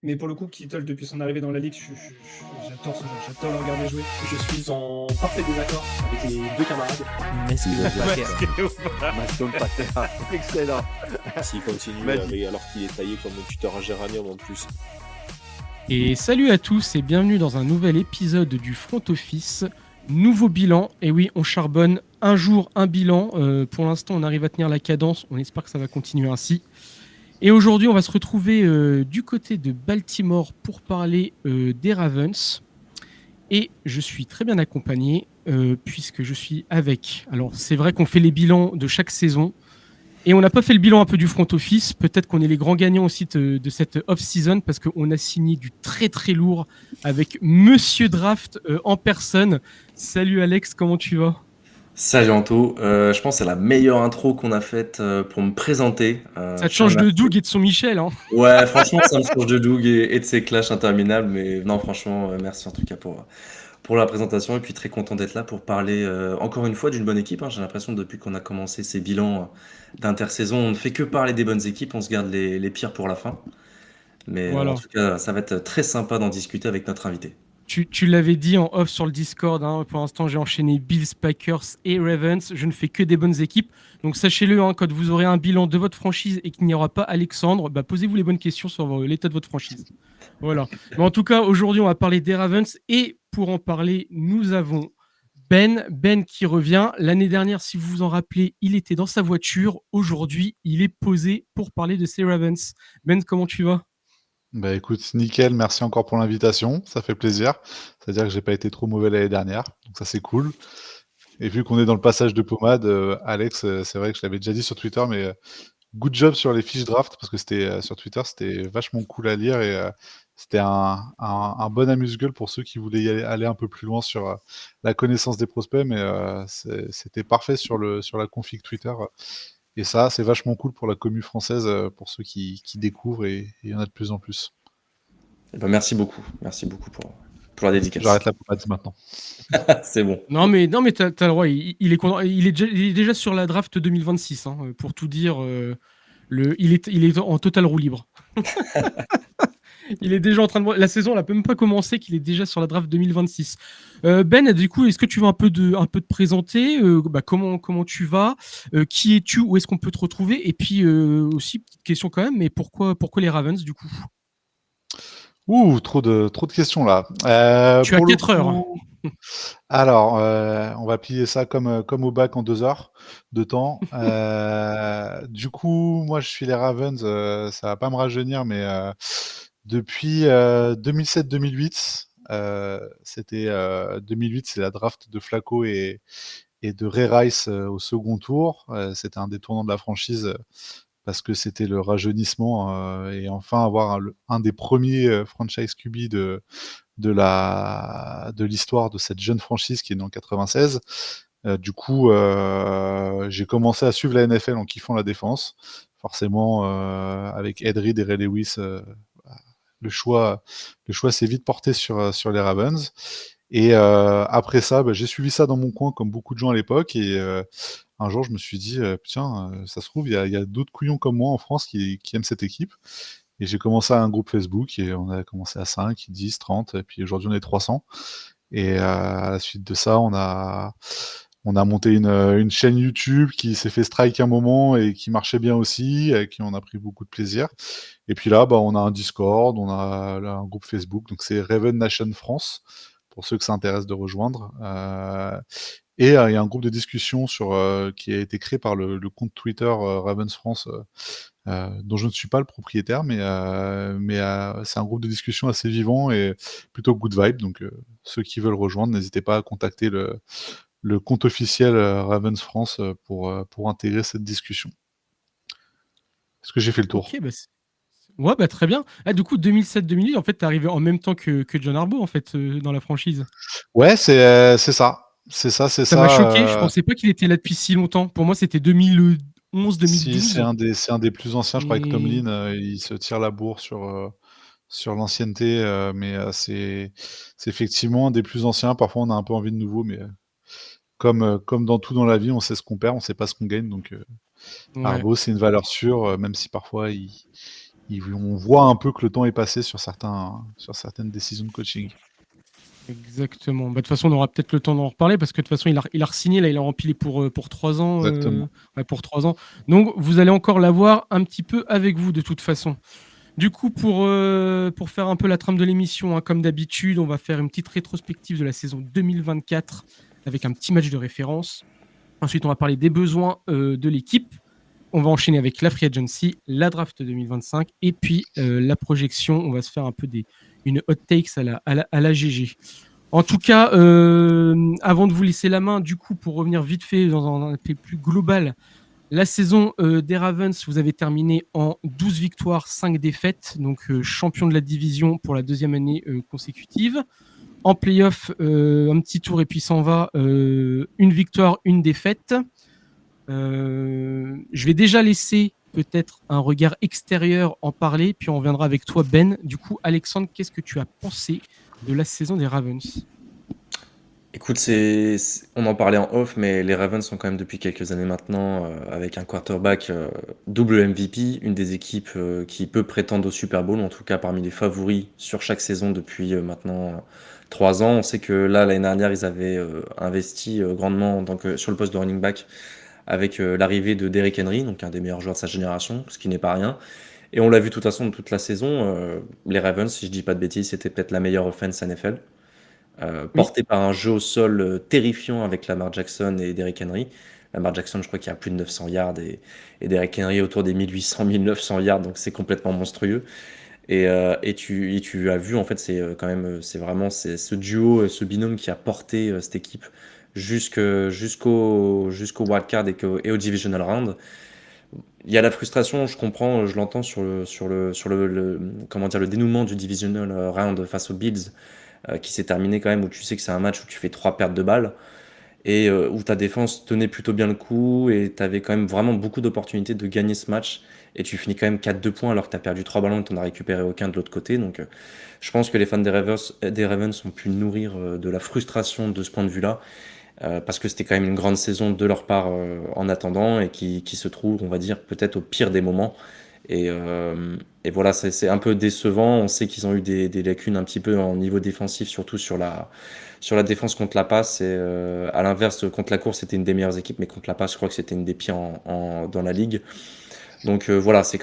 Mais pour le coup, Kittle, depuis son arrivée dans la ligue, j'adore ce joueur, j'adore le regarder jouer. Je suis en parfait désaccord avec les deux camarades. Steven Packer. Maston Pater. Excellent. S'il continue Magique. alors qu'il est taillé comme un tuteur à géranium en plus. Et salut à tous et bienvenue dans un nouvel épisode du Front Office. Nouveau bilan, et oui, on charbonne un jour, un bilan. Pour l'instant, on arrive à tenir la cadence, on espère que ça va continuer ainsi. Et aujourd'hui, on va se retrouver du côté de Baltimore pour parler des Ravens. Et je suis très bien accompagné puisque je suis avec... Alors, c'est vrai qu'on fait les bilans de chaque saison. Et on n'a pas fait le bilan un peu du front office. Peut-être qu'on est les grands gagnants aussi de cette off-season parce qu'on a signé du très très lourd avec Monsieur Draft en personne. Salut Alex, comment tu vas ? Salut Anto, je pense que c'est la meilleure intro qu'on a faite pour me présenter. Ça te change de Doug et de son Michel, hein ? Ouais, franchement, ça me change de Doug et de ses clashs interminables, mais non, franchement, merci en tout cas pour la présentation et puis très content d'être là pour parler encore une fois d'une bonne équipe. J'ai l'impression que depuis qu'on a commencé ces bilans d'intersaison, on ne fait que parler des bonnes équipes, on se garde les pires pour la fin. Mais en Voilà. tout cas, ça va être très sympa d'en discuter avec notre invité. Tu l'avais dit en off sur le Discord, hein, pour l'instant j'ai enchaîné Bills, Packers et Ravens. Je ne fais que des bonnes équipes. Donc sachez-le, hein, quand vous aurez un bilan de votre franchise et qu'il n'y aura pas Alexandre, posez-vous les bonnes questions sur l'état de votre franchise. Voilà. Mais en tout cas, aujourd'hui on va parler des Ravens et pour en parler, nous avons Ben qui revient. L'année dernière, si vous vous en rappelez, il était dans sa voiture. Aujourd'hui, il est posé pour parler de ses Ravens. Ben, comment tu vas ? Bah écoute, nickel, merci encore pour l'invitation, ça fait plaisir. C'est-à-dire que j'ai pas été trop mauvais l'année dernière, donc ça c'est cool. Et vu qu'on est dans le passage de pommade, Alex, c'est vrai que je l'avais déjà dit sur Twitter, mais good job sur les fiches draft, parce que c'était sur Twitter, c'était vachement cool à lire et c'était un bon amuse-gueule pour ceux qui voulaient aller un peu plus loin sur la connaissance des prospects, mais c'était parfait sur la config Twitter. Et ça, c'est vachement cool pour la commu française, pour ceux qui découvrent, et il y en a de plus en plus. Eh ben, merci beaucoup pour la dédicace. J'arrête la pommade maintenant. C'est bon. Non, mais t'as le droit. Il est déjà sur la draft 2026, hein, pour tout dire. Il est en total roue libre. Il est déjà en train de... La saison n'a même pas commencé, qu'il est déjà sur la draft 2026. Ben, du coup, est-ce que tu veux un peu te présenter comment tu vas qui es-tu? Où est-ce qu'on peut te retrouver? Et puis, aussi, petite question quand même, mais pourquoi les Ravens, du coup? Ouh, trop de questions là. Tu as Pour le 4 heures. coup, alors, on va plier ça comme au bac en 2 heures de temps. Du coup, moi, je suis les Ravens, ça va pas me rajeunir, mais depuis 2007-2008, c'était 2008, c'est la draft de Flacco et de Ray Rice au second tour. C'était un des tournants de la franchise parce que c'était le rajeunissement et enfin avoir un des premiers franchise QB de l'histoire de cette jeune franchise qui est née en 96. Du coup, j'ai commencé à suivre la NFL en kiffant la défense. Forcément, avec Ed Reed et Ray Lewis, le choix s'est vite porté sur les Ravens. Et après ça, j'ai suivi ça dans mon coin comme beaucoup de gens à l'époque. Et un jour, je me suis dit, tiens, ça se trouve, il y a d'autres couillons comme moi en France qui aiment cette équipe. Et j'ai commencé un groupe Facebook et on a commencé à 5, 10, 30, et puis aujourd'hui on est 300. Et à la suite de ça, on a monté une chaîne YouTube qui s'est fait strike un moment et qui marchait bien aussi, avec qui on a pris beaucoup de plaisir. Et puis là, on a un Discord, on a là, un groupe Facebook, donc c'est Raven Nation France, pour ceux que ça intéresse de rejoindre. Et il y a un groupe de discussion qui a été créé par le compte Twitter Ravens France, dont je ne suis pas le propriétaire, mais c'est un groupe de discussion assez vivant et plutôt good vibe. Donc ceux qui veulent rejoindre, n'hésitez pas à contacter le compte officiel Ravens France pour intégrer cette discussion. Est-ce que j'ai fait le tour? Ok, ouais, très bien. Ah, du coup, 2007-2008, en fait, t'es arrivé en même temps que John Harbaugh, en fait, dans la franchise. Ouais, c'est ça. C'est ça. Ça m'a choqué. Je pensais pas qu'il était là depuis si longtemps. Pour moi, c'était 2011, Si, 2012. c'est un des plus anciens. Je crois que Et... Tomlin, il se tire la bourre sur l'ancienneté, mais c'est effectivement un des plus anciens. Parfois, on a un peu envie de nouveau, mais comme dans tout dans la vie, on sait ce qu'on perd, on sait pas ce qu'on gagne. Donc, Ouais. Harbaugh, c'est une valeur sûre, même si parfois il on voit un peu que le temps est passé sur certaines décisions de coaching. Exactement. Bah, de toute façon, on aura peut-être le temps d'en reparler parce que de toute façon, il a re-signé, là, il a rempli pour 3 ans. Exactement. Ouais, pour 3 ans. Donc, vous allez encore l'avoir un petit peu avec vous de toute façon. Du coup, pour faire un peu la trame de l'émission, hein, comme d'habitude, on va faire une petite rétrospective de la saison 2024 avec un petit match de référence. Ensuite, on va parler des besoins de l'équipe. On va enchaîner avec la Free Agency, la draft 2025 et puis la projection. On va se faire un peu une hot takes à la GG. En tout cas, avant de vous laisser la main, du coup, pour revenir vite fait dans un aspect plus global, la saison des Ravens, vous avez terminé en 12 victoires, 5 défaites, donc champion de la division pour la 2e année consécutive. En playoff, un petit tour et puis s'en va, 1 victoire, 1 défaite. Je vais déjà laisser peut-être un regard extérieur en parler, puis on reviendra avec toi, Ben. Du coup, Alexandre, qu'est-ce que tu as pensé de la saison des Ravens? Écoute, on en parlait en off, mais les Ravens sont quand même depuis quelques années maintenant avec un quarterback double MVP, une des équipes qui peut prétendre au Super Bowl, en tout cas parmi les favoris sur chaque saison depuis maintenant 3 ans. On sait que là, l'année dernière, ils avaient investi grandement sur le poste de running back avec l'arrivée de Derrick Henry, donc un des meilleurs joueurs de sa génération, ce qui n'est pas rien. Et on l'a vu de toute façon de toute la saison, les Ravens, si je dis pas de bêtises, c'était peut-être la meilleure offense NFL. Oui. Porté par un jeu au sol terrifiant avec Lamar Jackson et Derrick Henry. Lamar Jackson, je crois qu'il a plus de 900 yards et Derrick Henry autour des 1800-1900 yards, donc c'est complètement monstrueux. Et tu as vu, en fait, c'est vraiment ce duo, ce binôme qui a porté cette équipe jusqu'au wildcard et au divisional round. Il y a la frustration, je comprends, je l'entends comment dire, le dénouement du divisional round face aux Bills, qui s'est terminé quand même, où tu sais que c'est un match où tu fais 3 pertes de balles et où ta défense tenait plutôt bien le coup et tu avais quand même vraiment beaucoup d'opportunités de gagner ce match et tu finis quand même 4-2 points alors que tu as perdu 3 ballons et tu n'en as récupéré aucun de l'autre côté. Donc je pense que les fans des Ravens ont pu nourrir de la frustration de ce point de vue-là, parce que c'était quand même une grande saison de leur part en attendant et qui se trouve, on va dire, peut-être au pire des moments. Et voilà, c'est un peu décevant. On sait qu'ils ont eu des lacunes un petit peu en niveau défensif, surtout sur la défense contre la passe. Et à l'inverse, contre la course, c'était une des meilleures équipes, mais contre la passe, je crois que c'était une des pires dans la ligue. Donc voilà, ça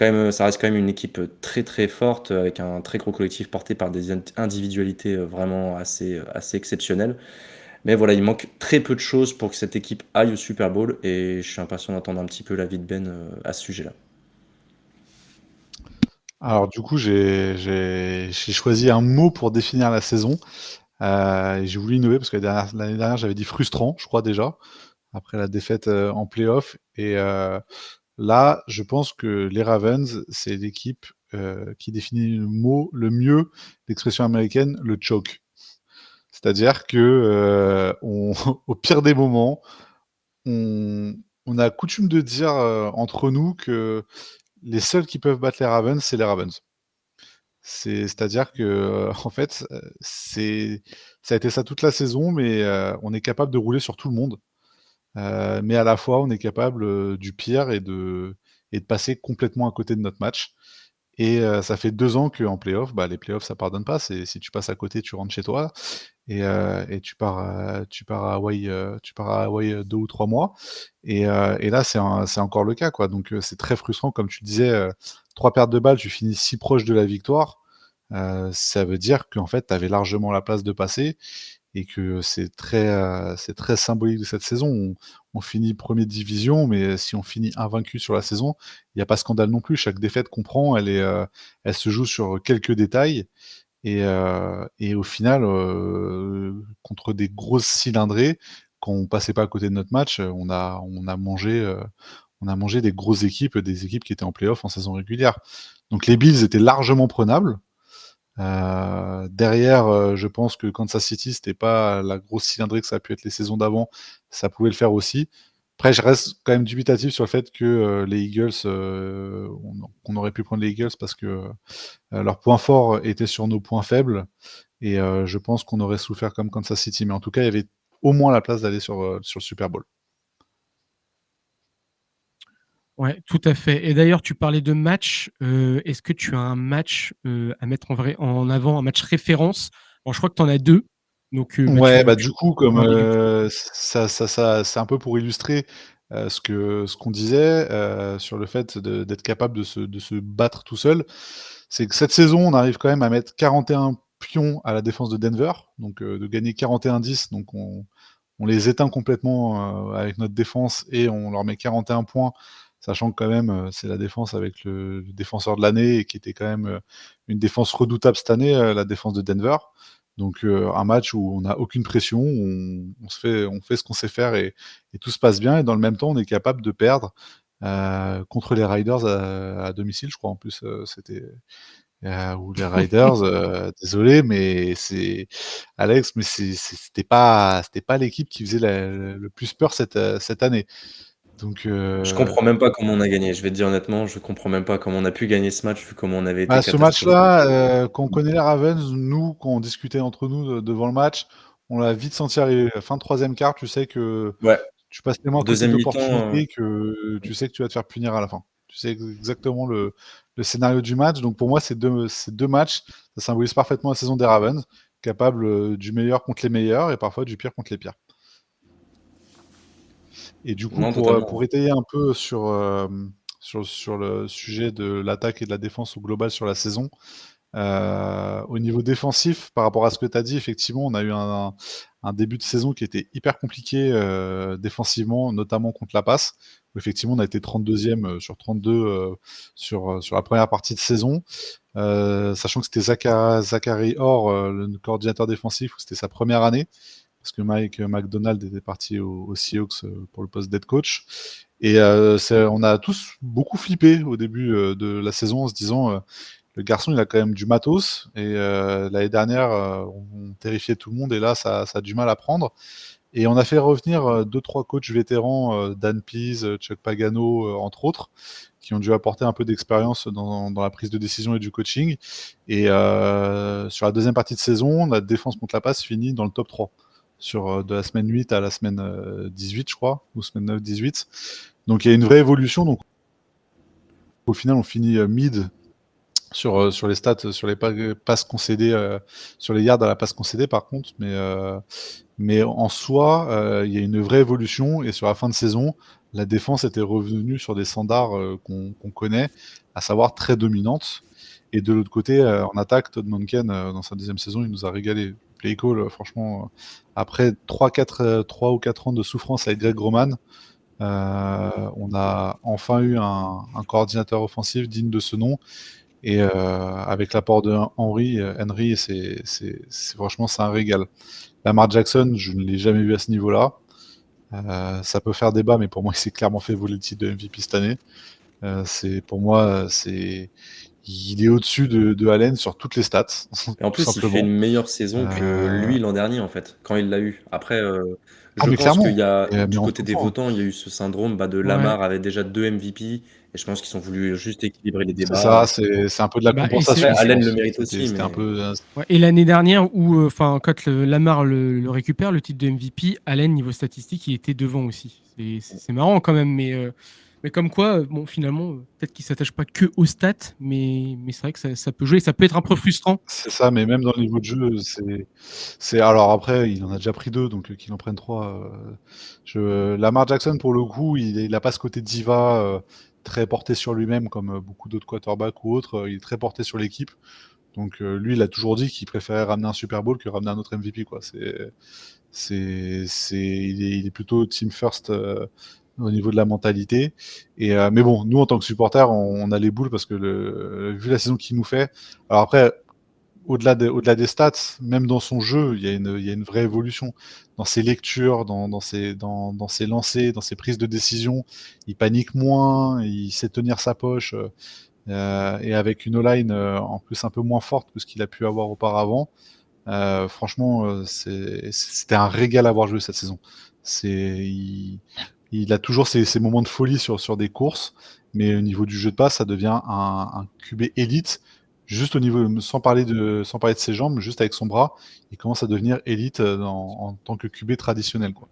reste quand même une équipe très très forte, avec un très gros collectif porté par des individualités vraiment assez exceptionnelles. Mais voilà, il manque très peu de choses pour que cette équipe aille au Super Bowl et je suis impatient d'entendre un petit peu l'avis de Ben à ce sujet-là. Alors du coup, j'ai choisi un mot pour définir la saison. Et j'ai voulu innover parce que l'année dernière, j'avais dit frustrant, je crois déjà, après la défaite en playoff. Et là, je pense que les Ravens, c'est l'équipe qui définit le mieux l'expression américaine, le choke. C'est-à-dire que au pire des moments, on a coutume de dire entre nous que les seuls qui peuvent battre les Ravens, c'est les Ravens. C'est-à-dire que, en fait, ça a été ça toute la saison, mais on est capable de rouler sur tout le monde. Mais à la fois, on est capable du pire et de passer complètement à côté de notre match. Et ça fait 2 ans qu'en playoff, bah, les playoffs, ça pardonne pas. C'est si tu passes à côté, tu rentres chez toi et tu pars à Hawaï 2 ou 3 mois. Et là, c'est encore le cas, quoi. Donc c'est très frustrant, comme tu disais, 3 pertes de balles, tu finis si proche de la victoire. Ça veut dire qu'en fait, tu avais largement la place de passer et que c'est très symbolique de cette saison. On finit 1er de division, mais si on finit invaincu sur la saison, il y a pas scandale non plus. Chaque défaite qu'on prend, elle se joue sur quelques détails et au final, contre des grosses cylindrées, quand on passait pas à côté de notre match, on a mangé des grosses équipes, des équipes qui étaient en play-off en saison régulière. Donc les Bills étaient largement prenables. Derrière, je pense que Kansas City, c'était pas la grosse cylindrée que ça a pu être les saisons d'avant, ça pouvait le faire aussi. Après, je reste quand même dubitatif sur le fait que les Eagles, qu'on aurait pu prendre les Eagles parce que leur point fort était sur nos points faibles et je pense qu'on aurait souffert comme Kansas City. Mais en tout cas, il y avait au moins la place d'aller sur le Super Bowl. Ouais, tout à fait. Et d'ailleurs, tu parlais de match. Est-ce que tu as un match à mettre en avant, un match référence? Bon, je crois que tu en as deux. Donc, Ouais, bah, du coup, comme, peux en dire quelque chose. ça c'est un peu pour illustrer, ce qu'on disait, sur le fait d'être capable de se battre tout seul. C'est que cette saison, on arrive quand même à mettre 41 pions à la défense de Denver, donc de gagner 41-10, donc on les éteint complètement, avec notre défense et on leur met 41 points, sachant que quand même, c'est la défense avec le défenseur de l'année et qui était quand même, une défense redoutable cette année, la défense de Denver. Donc, un match où on n'a aucune pression, on fait ce qu'on sait faire et tout se passe bien et dans le même temps, on est capable de perdre, contre les Riders à domicile, je crois en plus, c'était, ou les Riders, désolé, mais c'est Alex, mais c'était pas l'équipe qui faisait le plus peur cette année. Donc, Je comprends même pas comment on a gagné. Je vais te dire honnêtement, je comprends même pas comment on a pu gagner ce match vu comment on avait été bah, ce catastrophique. match-là, quand on connaît les Ravens, nous, quand on discutait entre nous devant le match, on l'a vite senti arriver. Fin de 3e quart, tu sais que Ouais, tu passes tellement à côté deuxième mi-temps, d'opportunités que tu sais que tu vas te faire punir à la fin. Tu sais exactement le scénario du match. Donc pour moi, ces deux matchs, ça symbolise parfaitement la saison des Ravens, capable du meilleur contre les meilleurs et parfois du pire contre les pires. Et du coup, non, pour totalement. étayer un peu sur le sujet de l'attaque et de la défense au global sur la saison, au niveau défensif, par rapport à ce que tu as dit, effectivement, on a eu un début de saison qui était hyper compliqué, défensivement, notamment contre la passe, où effectivement on a été 32e, sur 32, sur la première partie de saison. Sachant que c'était Zachary Orr, le coordinateur défensif, où c'était sa première année, parce que Mike McDonald était parti aux Seahawks, pour le poste d'head coach. Et on a tous beaucoup flippé au début, de la saison en se disant, le garçon, il a quand même du matos et l'année dernière, on terrifiait tout le monde et là, ça a du mal à prendre et on a fait revenir, 2-3 coachs vétérans, Dan Pease, Chuck Pagano, entre autres, qui ont dû apporter un peu d'expérience dans la prise de décision et du coaching et sur la deuxième partie de saison, la défense contre la passe finit dans le top 3 de la semaine 8 à la semaine, 18 je crois, ou semaine 9-18. Donc il y a une vraie évolution, donc au final on finit, mid sur les stats, sur les passes concédées, sur les yards à la passe concédée par contre, mais en soi, il y a une vraie évolution et sur la fin de saison, la défense était revenue sur des standards, qu'on connaît, à savoir très dominante et de l'autre côté, en attaque, Todd Monken, dans sa deuxième saison, il nous a régalé. Play call, franchement, après 3 ou 4 ans de souffrance avec Greg Roman, on a enfin eu un coordinateur offensif digne de ce nom et avec l'apport de Henry, franchement, c'est un régal. Lamar Jackson, je ne l'ai jamais vu à ce niveau-là. Ça peut faire débat, mais pour moi, il s'est clairement fait voler le titre de MVP cette année. Pour moi, il est au-dessus de Allen sur toutes les stats, Et en tout plus, il fait simplement. une meilleure saison que Euh, lui l'an dernier, en fait, quand il l'a eu. Après, Ah, je mais pense qu'il clairement, y a, mais du on côté des s'entend. votants, il y a eu ce syndrome de Ouais. Lamar avait déjà 2 MVP, et je pense qu'ils ont voulu juste équilibrer les C'est débats. ça, c'est un peu de la Bah, et c'est Après, compensation, je Allen le pense. mérite aussi, C'était un mais peu. Ouais, et l'année dernière, où, enfin, quand Lamar le récupère, le titre de MVP, Allen, niveau statistique, il était devant aussi. C'est marrant quand même, mais comme quoi, bon, finalement, peut-être qu'il s'attache pas que aux stats, mais c'est vrai que ça peut jouer, ça peut être un peu frustrant. C'est ça, mais même dans le niveau de jeu, alors après, il en a déjà pris 2, donc qu'il en prenne 3. Lamar Jackson, pour le coup, il a pas ce côté diva, très porté sur lui-même comme, beaucoup d'autres quarterbacks ou autres, il est très porté sur l'équipe. Donc lui, il a toujours dit qu'il préférait ramener un Super Bowl que ramener un autre MVP, quoi. Il est plutôt team first, au niveau de la mentalité et mais bon, nous, en tant que supporters, on a les boules parce que vu la saison qu'il nous fait, alors après, au-delà des stats, même dans son jeu, il y a une vraie évolution. Dans ses lectures, dans ses lancers, dans ses prises de décision, il panique moins, il sait tenir sa poche, et avec une O-line, en plus un peu moins forte que ce qu'il a pu avoir auparavant, franchement, c'était un régal à voir jouer cette saison. C'est il a toujours ses moments de folie sur des courses, mais au niveau du jeu de passe, ça devient un QB élite. Juste au niveau, sans parler de ses jambes, juste avec son bras, il commence à devenir élite, en tant que QB traditionnel, quoi.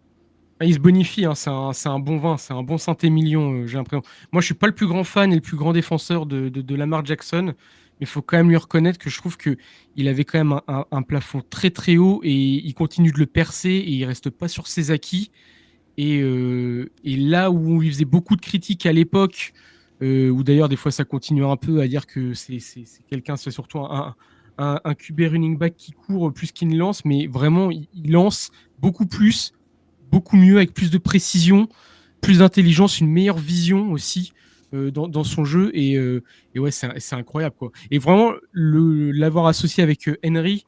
Il se bonifie, hein, c'est un bon vin, c'est un bon Saint-Émilion, j'ai l'impression. Moi, je suis pas le plus grand fan et le plus grand défenseur de Lamar Jackson, mais il faut quand même lui reconnaître que je trouve que il avait quand même un plafond très très haut et il continue de le percer et il reste pas sur ses acquis. Et là où il faisait beaucoup de critiques à l'époque, où d'ailleurs des fois ça continue un peu à dire que c'est quelqu'un, c'est surtout un QB running back qui court plus qu'il ne lance, mais vraiment il lance beaucoup plus, beaucoup mieux, avec plus de précision, plus d'intelligence, une meilleure vision aussi dans son jeu. Et ouais, c'est incroyable, quoi. Et vraiment, l'avoir associé avec Henry,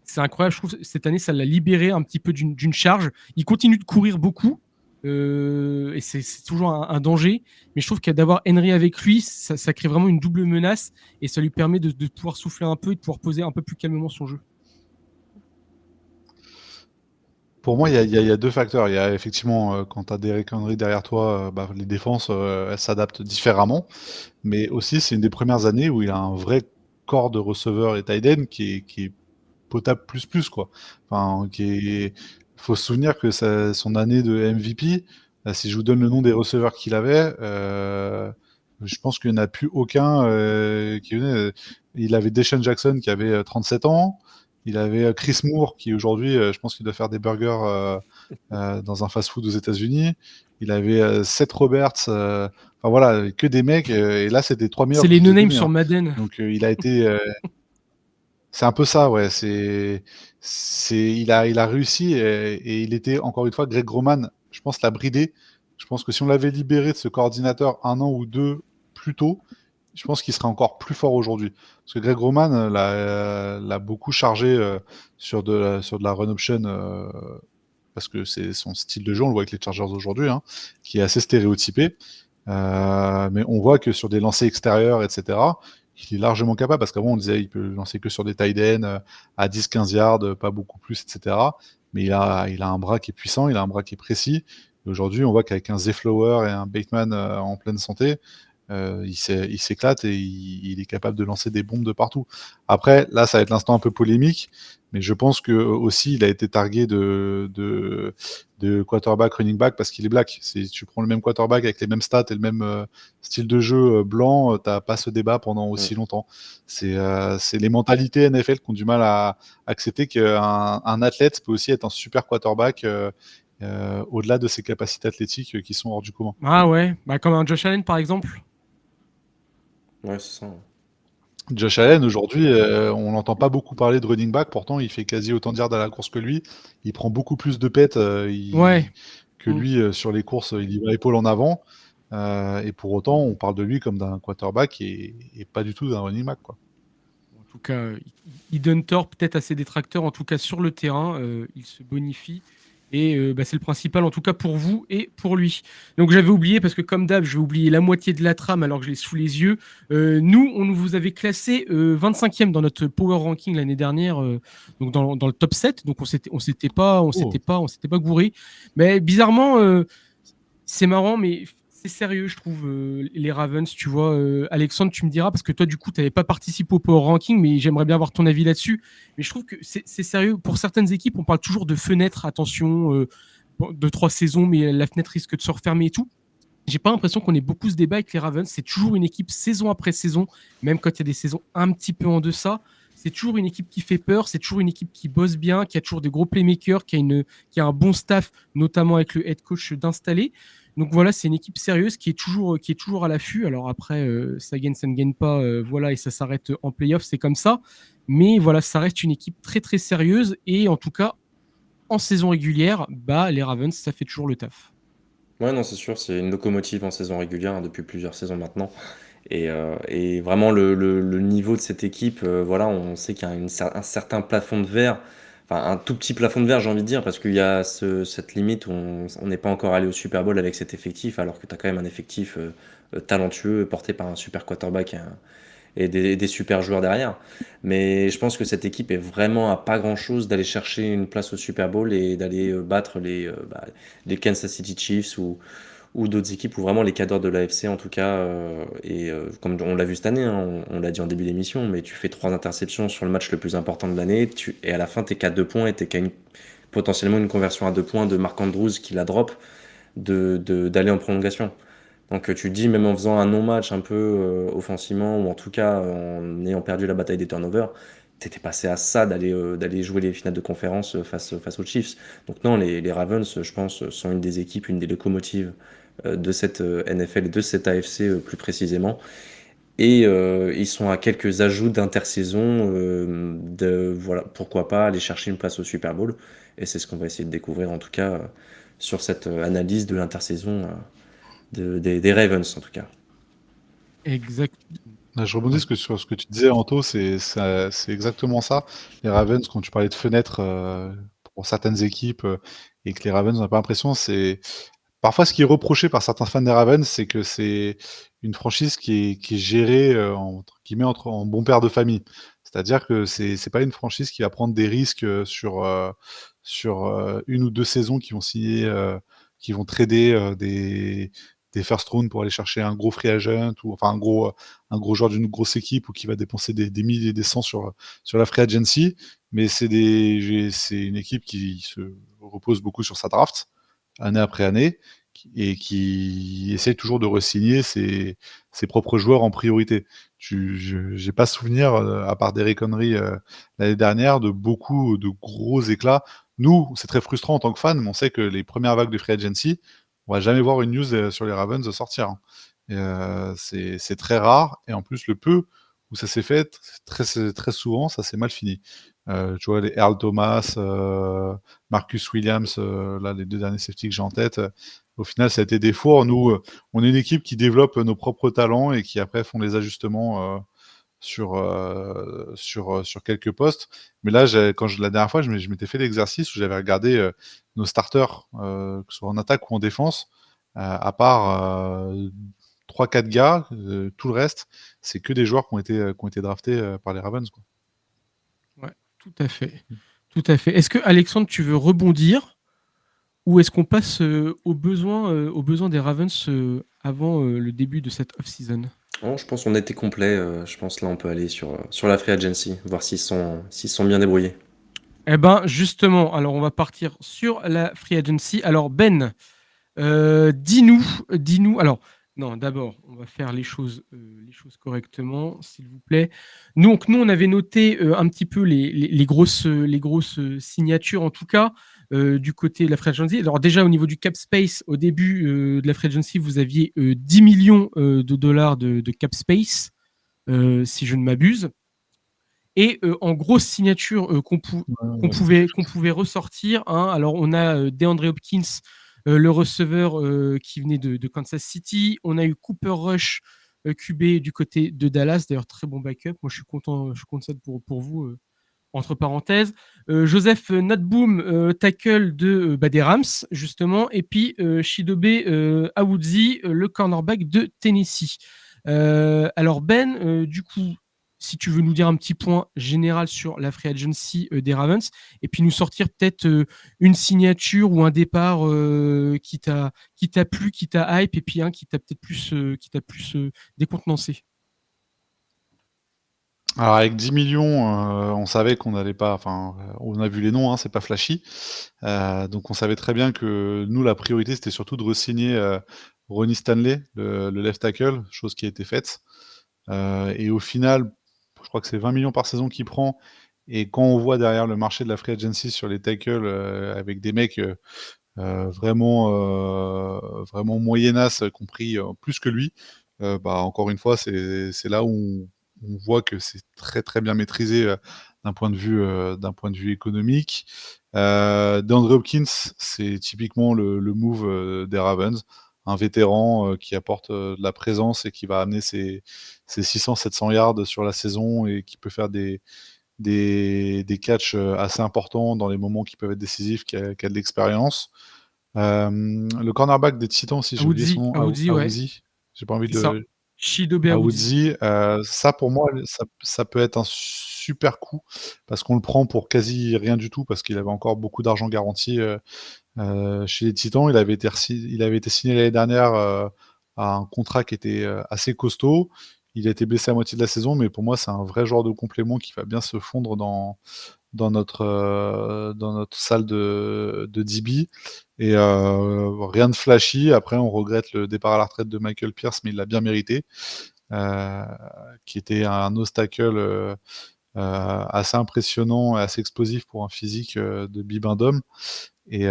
c'est incroyable. Je trouve que cette année, ça l'a libéré un petit peu d'une charge. Il continue de courir beaucoup. Et c'est toujours un danger. Mais je trouve que d'avoir Henry avec lui, ça crée vraiment une double menace. Et ça lui permet de pouvoir souffler un peu et de pouvoir poser un peu plus calmement son jeu. Pour moi, il y a deux facteurs. Il y a effectivement, quand tu as Derrick Henry derrière toi, les défenses, elles s'adaptent différemment. Mais aussi, c'est une des premières années où il a un vrai corps de receveur et tight end qui est potable plus, quoi. Enfin, faut se souvenir que son année de MVP, si je vous donne le nom des receveurs qu'il avait, je pense qu'il n'y en a plus aucun qui venait. Il avait Deshaun Jackson qui avait 37 ans. Il avait Chris Moore qui aujourd'hui, je pense qu'il doit faire des burgers dans un fast-food aux États-Unis. Il avait Seth Roberts. Enfin voilà, que des mecs. Et là, c'était 3 meilleurs C'est les que je vous ai no-names donnés, sur hein. Madden. Donc il a été. C'est un peu ça, ouais. Il a réussi et il était encore une fois Greg Roman. Je pense l'a bridé. Je pense que si on l'avait libéré de ce coordinateur 1 an ou 2 plus tôt, je pense qu'il serait encore plus fort aujourd'hui. Parce que Greg Roman l'a beaucoup chargé sur de la run option parce que c'est son style de jeu. On le voit avec les Chargers aujourd'hui, hein, qui est assez stéréotypé. Mais on voit que sur des lancers extérieurs, etc., il est largement capable, parce qu'avant on disait qu'il peut lancer que sur des tight ends à 10-15 yards, pas beaucoup plus, etc. Mais il a un bras qui est puissant, il a un bras qui est précis. Et aujourd'hui, on voit qu'avec un Zay Flower et un Bateman en pleine santé, il s'éclate et il est capable de lancer des bombes de partout. Après, là, ça va être l'instant un peu polémique, mais je pense que aussi il a été targué de quarterback, running back parce qu'il est black. Si tu prends le même quarterback avec les mêmes stats et le même style de jeu blanc, t'as pas ce débat pendant aussi longtemps. C'est les mentalités NFL qui ont du mal à accepter qu'un athlète peut aussi être un super quarterback au-delà de ses capacités athlétiques qui sont hors du commun. Ah ouais, comme un Josh Allen par exemple. Ouais, c'est ça. Josh Allen, aujourd'hui, on n'entend pas beaucoup parler de running back, pourtant il fait quasi autant de yards à la course que lui. Il prend beaucoup plus de pets Ouais. que lui sur les courses, il y va épaule en avant. Et pour autant, on parle de lui comme d'un quarterback et pas du tout d'un running back, quoi. En tout cas, il donne tort peut-être à ses détracteurs, en tout cas sur le terrain, il se bonifie. Et c'est le principal, en tout cas pour vous et pour lui. Donc j'avais oublié, parce que comme d'hab, je vais oublier la moitié de la trame alors que je l'ai sous les yeux. Nous, on vous avait classé 25e dans notre Power Ranking l'année dernière, donc dans le top 7. Donc on s'était pas gouré. Mais bizarrement, c'est marrant, mais c'est sérieux, je trouve, les Ravens, tu vois. Alexandre, tu me diras, parce que toi, du coup, tu n'avais pas participé au Power Ranking, mais j'aimerais bien avoir ton avis là-dessus. Mais je trouve que c'est sérieux. Pour certaines équipes, on parle toujours de fenêtre, attention, de 3 saisons, mais la fenêtre risque de se refermer et tout. J'ai pas l'impression qu'on ait beaucoup ce débat avec les Ravens. C'est toujours une équipe saison après saison, même quand il y a des saisons un petit peu en deçà. C'est toujours une équipe qui fait peur, c'est toujours une équipe qui bosse bien, qui a toujours des gros playmakers, qui a un bon staff, notamment avec le head coach d'installer. Donc voilà, c'est une équipe sérieuse qui est toujours à l'affût. Alors après, ça ne gagne pas, voilà, et ça s'arrête en playoff, c'est comme ça. Mais voilà, ça reste une équipe très très sérieuse et en tout cas, en saison régulière, les Ravens, ça fait toujours le taf. Ouais, non, c'est sûr, c'est une locomotive en saison régulière depuis plusieurs saisons maintenant. Et vraiment, le niveau de cette équipe, voilà, on sait qu'il y a un certain plafond de verre, enfin un tout petit plafond de verre, j'ai envie de dire, parce qu'il y a cette limite où on n'est pas encore allé au Super Bowl avec cet effectif, alors que tu as quand même un effectif talentueux, porté par un super quarterback et des super joueurs derrière. Mais je pense que cette équipe est vraiment à pas grand-chose d'aller chercher une place au Super Bowl et d'aller battre les Kansas City Chiefs ou d'autres équipes, ou vraiment les cadres de l'AFC en tout cas. Comme on l'a vu cette année, hein, on l'a dit en début d'émission, mais tu fais 3 interceptions sur le match le plus important de l'année, et à la fin, t'es qu'à 2 points et t'es qu'à potentiellement une conversion à 2 points de Marc Andrews qui la drop, d'aller en prolongation. Donc tu te dis, même en faisant un non-match un peu offensivement, ou en tout cas en ayant perdu la bataille des turnovers, t'étais passé à ça d'aller jouer les finales de conférence face aux Chiefs. Donc non, les Ravens, je pense, sont une des équipes, une des locomotives de cette NFL et de cette AFC plus précisément. Et ils sont à quelques ajouts d'intersaison, voilà, pourquoi pas aller chercher une place au Super Bowl. Et c'est ce qu'on va essayer de découvrir en tout cas sur cette analyse de l'intersaison des Ravens en tout cas. Exact. Je rebondis sur ce que tu disais, Anto, c'est exactement ça. Les Ravens, quand tu parlais de fenêtres pour certaines équipes, et que les Ravens, on n'a pas l'impression, c'est parfois ce qui est reproché par certains fans des Ravens, c'est que c'est une franchise qui est gérée entre guillemets en bon père de famille. C'est-à-dire que c'est pas une franchise qui va prendre des risques sur une ou deux saisons qui vont signer, qui vont trader des first round pour aller chercher un gros free agent ou enfin un gros joueur d'une grosse équipe ou qui va dépenser des milliers et des cents sur la free agency. Mais c'est une équipe qui se repose beaucoup sur sa draft année après année et qui essaye toujours de re-signer ses propres joueurs en priorité. J'ai pas souvenir, à part Derrick Henry l'année dernière, de beaucoup de gros éclats. Nous, c'est très frustrant en tant que fans, mais on sait que les premières vagues de free agency, on va jamais voir une news sur les Ravens sortir. Hein. Et, c'est très rare, et en plus, le peu où ça s'est fait, très souvent, ça s'est mal fini. Tu vois, les Earl Thomas, Marcus Williams, là, les deux derniers safety que j'ai en tête, au final, ça a été des fours. Nous, on est une équipe qui développe nos propres talents et qui après font les ajustements sur quelques postes. Mais là, la dernière fois, je m'étais fait l'exercice où j'avais regardé nos starters, que ce soit en attaque ou en défense, à part 3-4 gars, tout le reste, c'est que des joueurs qui ont été draftés par les Ravens. Quoi. Ouais, tout à fait. Tout à fait. Est-ce que, Alexandre, tu veux rebondir ou est-ce qu'on passe aux besoins des Ravens avant le début de cette off-season? Oh, je pense qu'on était complet. Je pense là on peut aller sur la free agency, voir s'ils sont bien débrouillés. Eh ben, justement, alors on va partir sur la free agency. Alors, Ben, dis-nous. Alors, non, d'abord, on va faire les choses correctement, s'il vous plaît. Donc, nous, on avait noté un petit peu les grosses signatures, en tout cas, du côté de la free agency. Alors, déjà, au niveau du cap space, au début de la free agency, vous aviez 10 millions de dollars de cap space, si je ne m'abuse. Et en grosse signature qu'on pouvait ressortir, hein, alors on a DeAndre Hopkins, le receveur qui venait de Kansas City. On a eu Cooper Rush, QB du côté de Dallas. D'ailleurs, très bon backup. Moi, je suis content de ça pour vous, entre parenthèses. Joseph Noteboom, tackle des Rams, justement. Et puis Chidobe Awuzie, le cornerback de Tennessee. Alors Ben, du coup, si tu veux nous dire un petit point général sur la free agency des Ravens, et puis nous sortir peut-être une signature ou un départ qui t'a plu, qui t'a hype, et puis un qui t'a peut-être plus décontenancé. Alors avec 10 millions, on savait qu'on n'allait pas. Enfin, on a vu les noms, hein, c'est pas flashy. Donc on savait très bien que nous, la priorité, c'était surtout de re-signer Ronnie Stanley, le left tackle, chose qui a été faite. Et au final, je crois que c'est 20 millions par saison qu'il prend. Et quand on voit derrière le marché de la free agency sur les tackles avec des mecs vraiment moyennas compris plus que lui, encore une fois, c'est là où on voit que c'est très très bien maîtrisé d'un point de vue économique. DeAndre Hopkins, c'est typiquement le move des Ravens, un vétéran qui apporte de la présence et qui va amener ses 600-700 yards sur la saison et qui peut faire des catchs assez importants dans les moments qui peuvent être décisifs, qui a de l'expérience. Le cornerback des Titans aussi, j'ai oublié son nom, Awuzie, ouais. Awuzie. J'ai pas envie C'est ça. de Chidobe Awuzie. Awuzie, ça pour moi, ça peut être un super coup parce qu'on le prend pour quasi rien du tout parce qu'il avait encore beaucoup d'argent garanti chez les Titans. Il avait été signé l'année dernière à un contrat qui était assez costaud. Il a été blessé à moitié de la saison, mais pour moi, c'est un vrai joueur de complément qui va bien se fondre dans notre salle de DB. Et rien de flashy. Après, on regrette le départ à la retraite de Michael Pierce, mais il l'a bien mérité. Qui était un obstacle assez impressionnant et assez explosif pour un physique de Bibendum et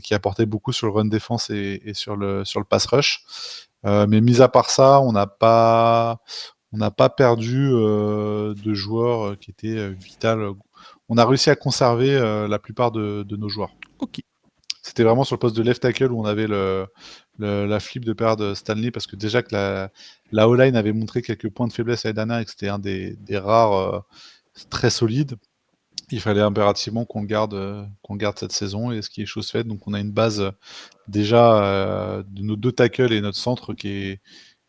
qui apportait beaucoup sur le run défense et sur le pass rush. Mais mis à part ça, on n'a pas perdu de joueurs qui étaient vital. On a réussi à conserver la plupart de nos joueurs. Ok. C'était vraiment sur le poste de left tackle où on avait la flip de paire de Stanley parce que déjà que la O-line avait montré quelques points de faiblesse l'année dernière et que c'était un des rares très solides. Il fallait impérativement qu'on le garde cette saison et ce qui est chose faite. Donc on a une base déjà de nos 2 tackles et notre centre qui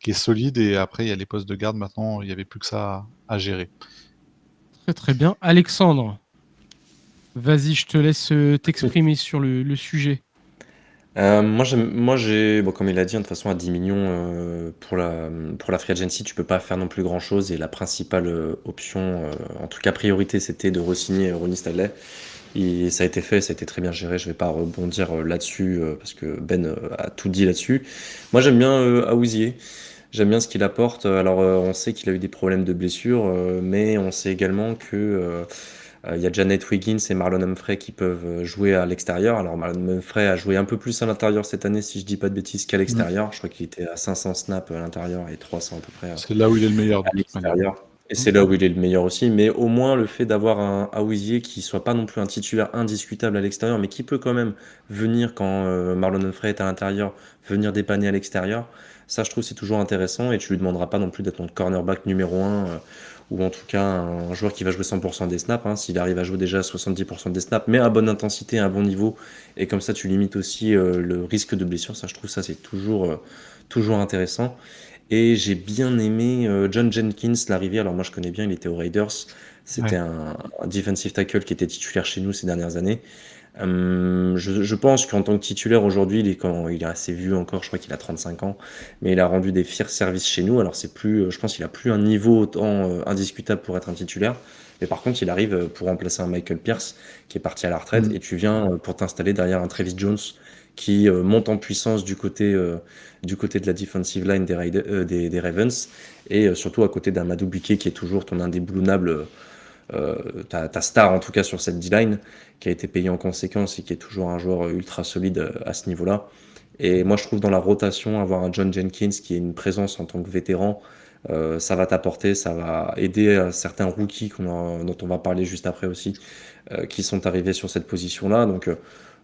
est solide et après il y a les postes de garde maintenant, il n'y avait plus que ça à gérer. Très très bien. Alexandre, vas-y, je te laisse t'exprimer sur le sujet. Moi, j'ai, bon, comme il a dit, de toute façon, à 10 millions pour la free agency, tu peux pas faire non plus grand-chose. Et la principale option, en tout cas priorité, c'était de re-signer Ronnie Stanley. Et ça a été fait, ça a été très bien géré. Je vais pas rebondir là-dessus parce que Ben a tout dit là-dessus. Moi, j'aime bien Awuzie. J'aime bien ce qu'il apporte. Alors, on sait qu'il a eu des problèmes de blessure, mais on sait également que il y a Janet Wiggins et Marlon Humphrey qui peuvent jouer à l'extérieur. Alors Marlon Humphrey a joué un peu plus à l'intérieur cette année, si je dis pas de bêtises, qu'à l'extérieur. Je crois qu'il était à 500 snaps à l'intérieur et 300 à peu près C'est là où il est le meilleur à de toute manière. l'extérieur. Et c'est là où il est le meilleur aussi. Mais au moins le fait d'avoir un Awuzie qui soit pas non plus un titulaire indiscutable à l'extérieur, mais qui peut quand même venir quand Marlon Humphrey est à l'intérieur, venir dépanner à l'extérieur. Ça, je trouve, c'est toujours intéressant et tu lui demanderas pas non plus d'être ton cornerback numéro 1 ou en tout cas un joueur qui va jouer 100% des snaps, hein, s'il arrive à jouer déjà 70% des snaps, mais à bonne intensité, à un bon niveau, et comme ça tu limites aussi le risque de blessure, ça je trouve ça c'est toujours intéressant. Et j'ai bien aimé John Jenkins, l'arrivée, alors moi je connais bien, il était aux Raiders, c'était Ouais. un defensive tackle qui était titulaire chez nous ces dernières années. Je pense qu'en tant que titulaire aujourd'hui, il est assez vieux encore, je crois qu'il a 35 ans, mais il a rendu des fiers services chez nous. Alors c'est plus, je pense qu'il a plus un niveau autant indiscutable pour être un titulaire, mais par contre il arrive pour remplacer un Michael Pierce qui est parti à la retraite et tu viens pour t'installer derrière un Travis Jones qui monte en puissance du côté de la defensive line des Ravens et surtout à côté d'un Madou Buquet qui est toujours ton indéboulonnable ta star en tout cas sur cette D-line qui a été payé en conséquence et qui est toujours un joueur ultra solide à ce niveau-là. Et moi je trouve dans la rotation avoir un John Jenkins qui est une présence en tant que vétéran, ça va t'apporter, ça va aider certains rookies dont on va parler juste après aussi, qui sont arrivés sur cette position-là. Donc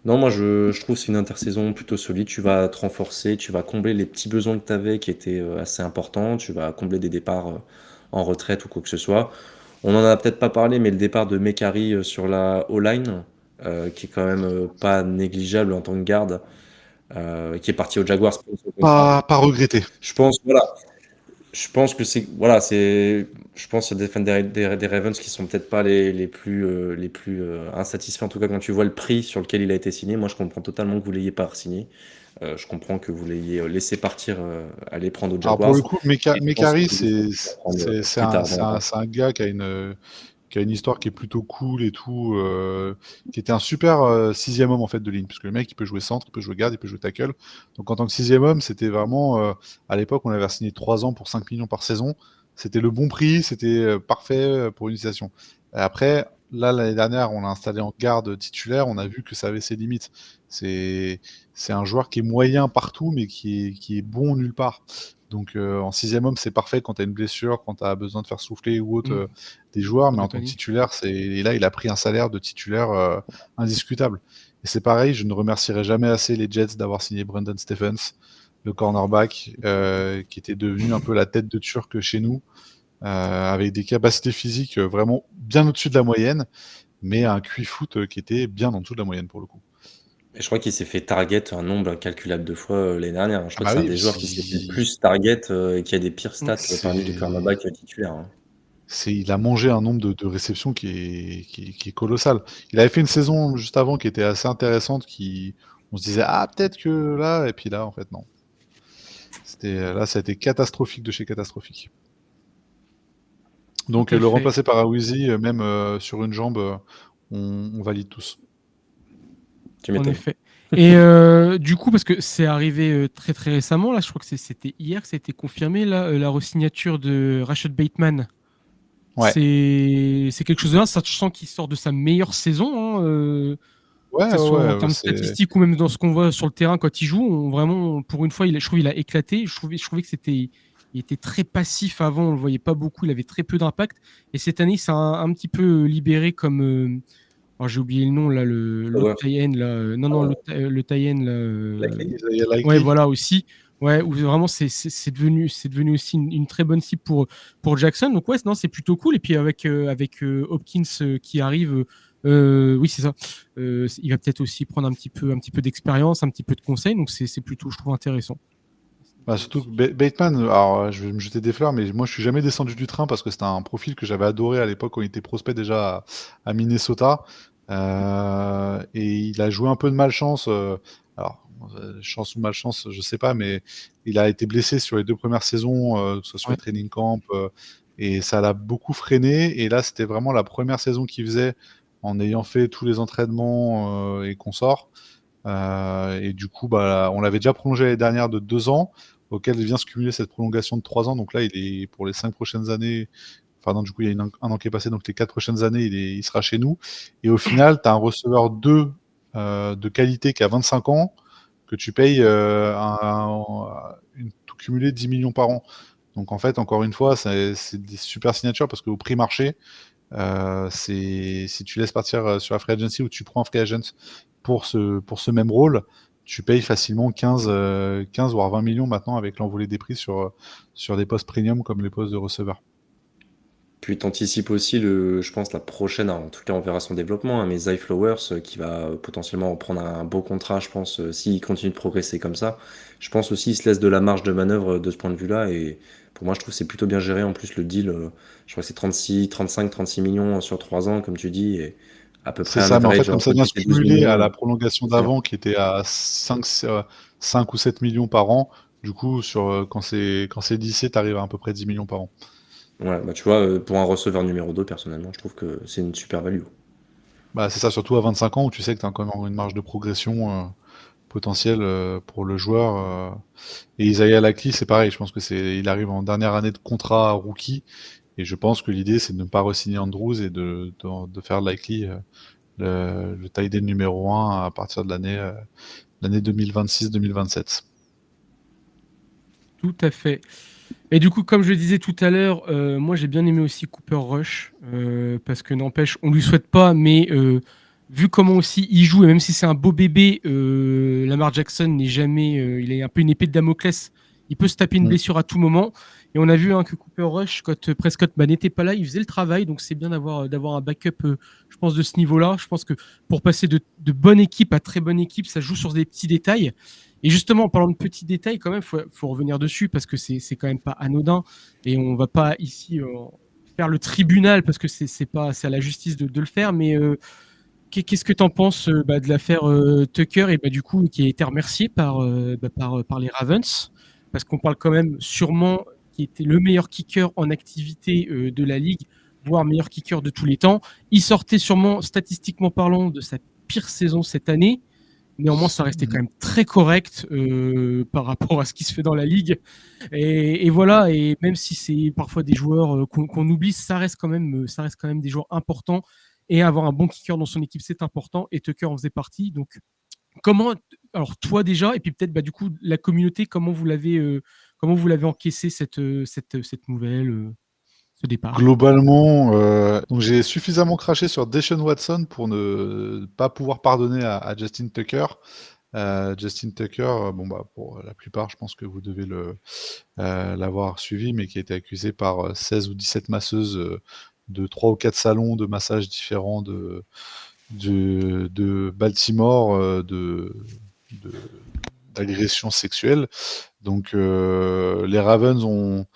non, moi je trouve que c'est une intersaison plutôt solide. Tu vas te renforcer, tu vas combler les petits besoins que tu avais qui étaient assez importants, tu vas combler des départs en retraite ou quoi que ce soit. On en a peut-être pas parlé, mais le départ de Mekari sur la O-line, qui est quand même pas négligeable en tant que garde, qui est parti aux Jaguars pour son contrat. Pas regretté. Je pense, voilà, je pense que c'est, voilà, je pense qu'il y a des fans des Ravens qui sont peut-être pas les plus insatisfaits, en tout cas quand tu vois le prix sur lequel il a été signé. Moi, je comprends totalement que vous l'ayez pas signé. Je comprends que vous l'ayez laissé partir, aller prendre aux Alors pour Jaguars. le coup, Et je pense Mekari, que vous allez prendre c'est plus tard dans le temps. un gars qui a une histoire qui est plutôt cool et tout, qui était un super sixième homme en fait de ligne, parce que le mec il peut jouer centre, il peut jouer garde, il peut jouer tackle. Donc en tant que sixième homme, c'était vraiment à l'époque on avait signé 3 ans pour 5 millions par saison. C'était le bon prix, c'était parfait pour une utilisation. Après, là l'année dernière, on l'a installé en garde titulaire, on a vu que ça avait ses limites. C'est un joueur qui est moyen partout, mais qui est bon nulle part. Donc en sixième homme, c'est parfait quand tu as une blessure, quand tu as besoin de faire souffler ou autre des joueurs, mais en tant que titulaire, et là, il a pris un salaire de titulaire indiscutable. Et c'est pareil, je ne remercierai jamais assez les Jets d'avoir signé Brandon Stephens, le cornerback, qui était devenu un peu la tête de Turc chez nous, avec des capacités physiques vraiment bien au-dessus de la moyenne, mais un QI-foot qui était bien en dessous de la moyenne pour le coup. Et je crois qu'il s'est fait target un nombre incalculable de fois l'année dernière. Je crois que c'est un des joueurs qui s'est fait le il... plus target et qui a des pires stats parmi les cornerbacks titulaires. Hein. Il a mangé un nombre de réceptions qui est colossal. Il avait fait une saison juste avant qui était assez intéressante, on se disait ah peut-être que là, et puis là en fait non. Là ça a été catastrophique de chez catastrophique. Donc à le fait. remplacer par Awuzie, même sur une jambe, on valide tous. Tu En m'étonnes. effet. Et du coup, parce que c'est arrivé très très récemment, là, je crois que c'était hier que ça a été confirmé, là, la re-signature de Rashad Bateman. Ouais. C'est quelque chose de là, ça, je sens qu'il sort de sa meilleure saison, hein, Ouais, que ce soit en ouais, termes c'est statistiques ou même dans ce qu'on voit sur le terrain quand il joue. Vraiment, pour une fois, je trouve qu'il a éclaté. Je trouvais que il était très passif avant, on le voyait pas beaucoup, il avait très peu d'impact. Et cette année, c'est un petit peu libéré comme. Alors, j'ai oublié le nom, là, l'autre Flowers. tie-end, là. Non, non, le tie-end, là. Likely. Isaiah Ouais, Likely. voilà aussi. Ouais, où vraiment c'est devenu aussi une très bonne cible pour Jackson. Donc ouais, non, c'est plutôt cool. Et puis avec Hopkins qui arrive, oui c'est ça. Il va peut-être aussi prendre un petit peu d'expérience, un petit peu de conseils. Donc c'est plutôt, je trouve, intéressant. Bah, surtout que Bateman, alors je vais me jeter des fleurs, mais moi je suis jamais descendu du train parce que c'était un profil que j'avais adoré à l'époque quand il était prospect déjà à Minnesota. Et il a joué un peu de malchance. Alors, chance ou malchance, je sais pas, mais il a été blessé sur les 2 premières saisons, que ce soit sur les Ouais. training camps, et ça l'a beaucoup freiné. Et là, c'était vraiment la première saison qu'il faisait en ayant fait tous les entraînements et consorts. Et du coup, bah, on l'avait déjà prolongé l'année dernière de 2 ans, auquel vient se cumuler cette prolongation de 3 ans. Donc là, il est pour les 5 prochaines années. Enfin, non, du coup, il y a un an qui est passé, donc les 4 prochaines années, il sera chez nous. Et au final, tu as un receveur 2 de qualité qui a 25 ans, que tu payes tout cumulé 10 millions par an. Donc en fait, encore une fois, c'est des super signatures parce qu'au prix marché, si tu laisses partir sur la free agency ou tu prends un free agent pour ce même rôle, tu payes facilement 15 voire 20 millions maintenant avec l'envolée des prix sur des postes premium comme les postes de receveur. Puis t'anticipes aussi je pense la prochaine, en tout cas on verra son développement, hein, mais Zay Flowers qui va potentiellement prendre un beau contrat, je pense, s'il continue de progresser comme ça. Je pense aussi il se laisse de la marge de manœuvre de ce point de vue-là, et pour moi je trouve que c'est plutôt bien géré. En plus le deal, je crois que c'est 36 millions sur 3 ans, comme tu dis, et à peu près C'est un ça, mais en fait, average comme ça vient se recruté 12 cumuler à millions. la prolongation C'est bien. d'avant qui était à 5 ou 7 millions par an, du coup, quand c'est lissé, tu arrives à peu près 10 millions par an. Ouais, bah tu vois, pour un receveur numéro 2 personnellement, je trouve que c'est une super value. Bah, c'est ça, surtout à 25 ans où tu sais que tu as quand même une marge de progression potentielle pour le joueur. Et Isaiah Likely, c'est pareil, je pense que il arrive en dernière année de contrat rookie, et je pense que l'idée c'est de ne pas re-signer Andrews et de faire Likely le tight end numéro 1 à partir de l'année 2026-2027. Tout à fait. Et du coup, comme je le disais tout à l'heure, moi j'ai bien aimé aussi Cooper Rush, parce que n'empêche, on lui souhaite pas, mais vu comment aussi il joue, et même si c'est un beau bébé, Lamar Jackson n'est jamais, il est un peu une épée de Damoclès, il peut se taper une Mm. blessure à tout moment. Et on a vu, hein, que Cooper Rush, quand Prescott, bah, n'était pas là, il faisait le travail, donc c'est bien d'avoir un backup, je pense, de ce niveau-là. Je pense que pour passer de bonne équipe à très bonne équipe, ça joue sur des petits détails. Et justement, en parlant de petits détails, quand même, faut revenir dessus parce que c'est quand même pas anodin, et on va pas ici faire le tribunal parce que c'est à la justice de le faire. Mais qu'est-ce que tu en penses, de l'affaire Tucker, et du coup qui a été remercié par les Ravens, parce qu'on parle quand même sûrement qui était le meilleur kicker en activité de la ligue, voire meilleur kicker de tous les temps. Il sortait sûrement, statistiquement parlant, de sa pire saison cette année. Néanmoins, ça restait quand même très correct par rapport à ce qui se fait dans la ligue. Et voilà, et même si c'est parfois des joueurs qu'on oublie, ça reste quand même des joueurs importants. Et avoir un bon kicker dans son équipe, c'est important. Et Tucker en faisait partie. Donc, comment, alors toi déjà, et puis peut-être du coup la communauté, comment vous l'avez encaissé cette nouvelle, ce départ? Globalement, donc j'ai suffisamment craché sur Deshaun Watson pour ne pas pouvoir pardonner à Justin Tucker. Justin Tucker, bon bah pour la plupart, je pense que vous devez l'avoir suivi, mais qui a été accusé par 16 ou 17 masseuses de 3 ou 4 salons de massage différents de Baltimore, de- d'agressions sexuelles. Donc les Ravens ont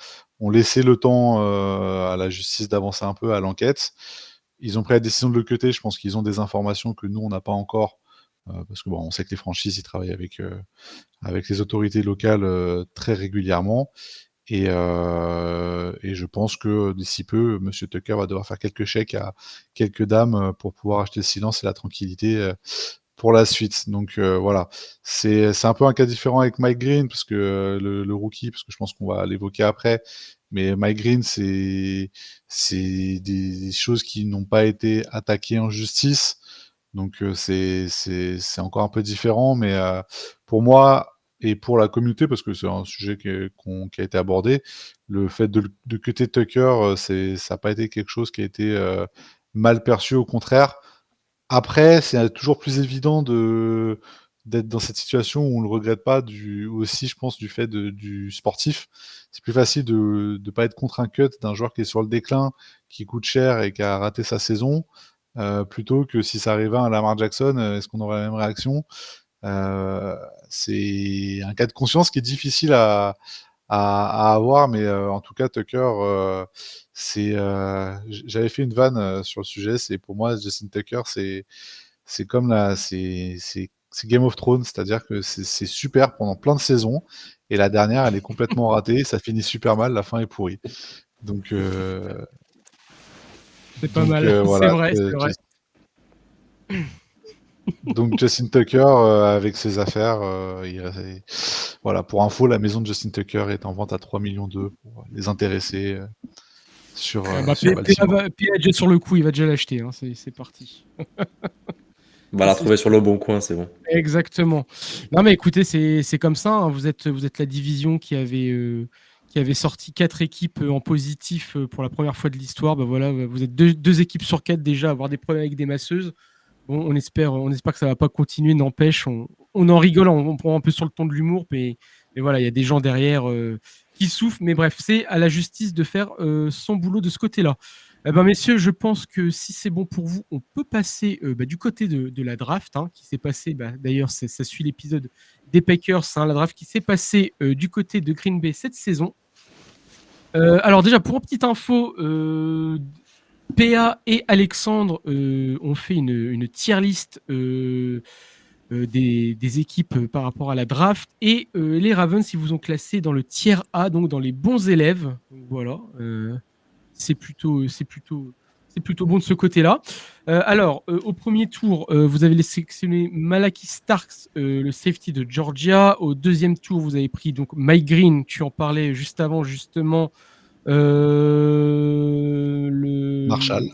laissé le temps à la justice d'avancer un peu à l'enquête. Ils ont pris la décision de le cutter. Je pense qu'ils ont des informations que nous, on n'a pas encore. Parce que bon, on sait que les franchises, ils travaillent avec les autorités locales très régulièrement. Et je pense que d'ici peu, Monsieur Tucker va devoir faire quelques chèques à quelques dames pour pouvoir acheter le silence et la tranquillité pour la suite. Donc voilà, c'est un peu un cas différent avec Mike Green, parce que le rookie, parce que je pense qu'on va l'évoquer après. Mais Mike Green, c'est des choses qui n'ont pas été attaquées en justice. Donc c'est encore un peu différent, mais pour moi et pour la communauté, parce que c'est un sujet qui a été abordé, le fait de cutter Tucker, ça n'a pas été quelque chose qui a été mal perçu, au contraire. Après, c'est toujours plus évident d'être dans cette situation où on le regrette pas, aussi, je pense, du fait du sportif. C'est plus facile de ne pas être contre un cut d'un joueur qui est sur le déclin, qui coûte cher et qui a raté sa saison, plutôt que si ça arrivait à Lamar Jackson, est-ce qu'on aurait la même réaction? Euh, c'est un cas de conscience qui est difficile à avoir, mais en tout cas, Tucker, j'avais fait une vanne sur le sujet. C'est pour moi, Justin Tucker, c'est comme c'est Game of Thrones, c'est-à-dire que c'est super pendant plein de saisons, et la dernière, elle est complètement ratée, ça finit super mal, la fin est pourrie. Donc, C'est pas mal, c'est voilà. vrai, c'est vrai. Donc Justin Tucker, avec ses affaires, voilà, pour info, la maison de Justin Tucker est en vente à 3,2 millions pour les intéressés sur Baltimore. PA déjà sur le coup, il va déjà l'acheter, hein, c'est parti. On va la retrouver sur le bon coin, c'est bon. Exactement. Non mais écoutez, c'est comme ça, hein, vous êtes la division qui avait sorti 4 équipes en positif pour la première fois de l'histoire. Bah voilà, vous êtes deux équipes sur 4 déjà à avoir des problèmes avec des masseuses. Bon, on espère que ça va pas continuer, n'empêche, on en rigole, on prend un peu sur le ton de l'humour, mais voilà, il y a des gens derrière qui souffrent, mais bref, c'est à la justice de faire son boulot de ce côté-là. Eh ben, messieurs, je pense que si c'est bon pour vous, on peut passer du côté de la draft, hein, qui s'est passé, d'ailleurs, ça suit l'épisode des Packers, hein, la draft qui s'est passée du côté de Green Bay cette saison. Alors déjà, pour une petite info, PA et Alexandre ont fait une tier list des équipes par rapport à la draft, et les Ravens, ils vous ont classé dans le tiers A, donc dans les bons élèves. Donc, voilà, c'est plutôt bon de ce côté-là. Alors, au premier tour, vous avez sélectionné Malaki Starks, le safety de Georgia. Au deuxième tour, vous avez pris donc Mike Green, tu en parlais juste avant, justement. Marshall.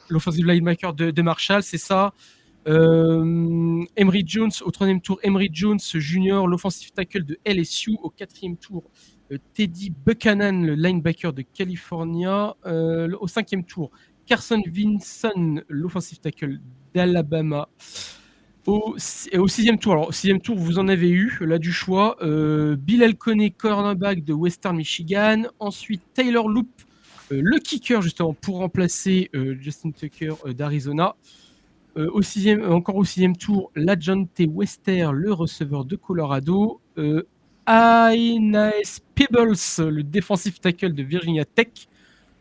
L'offensive linebacker de Marshall, c'est ça. Emory Jones, au troisième tour, Emory Jones Jr., l'offensive tackle de LSU. Au quatrième tour, Teddy Buchanan, le linebacker de California. Au cinquième tour, Carson Vinson, l'offensive tackle d'Alabama. Au sixième tour, alors au sixième tour, vous en avez eu là du choix. Bill Elconey, cornerback de Western Michigan. Ensuite, Taylor Loop, le kicker justement pour remplacer Justin Tucker d'Arizona. Encore au sixième tour, Lajante Wester, le receveur de Colorado. Aeneas Peebles, le defensive tackle de Virginia Tech.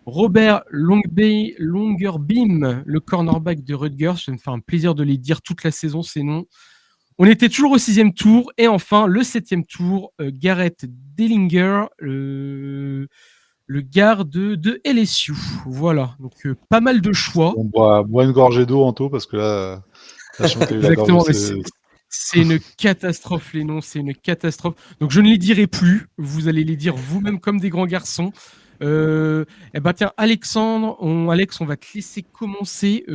Robert Longerbeam, le cornerback de Rutgers. Je vais me faire un plaisir de les dire toute la saison, ces noms. On était toujours au sixième tour. Et enfin, le septième tour, Garrett Dellinger, le garde de LSU. Voilà, donc pas mal de choix. On boit une gorgée d'eau, Anto, parce que là, exactement, c'est une catastrophe, les noms, c'est une catastrophe. Donc je ne les dirai plus, vous allez les dire vous-même comme des grands garçons. Tiens, Alexandre, Alex, on va te laisser commencer.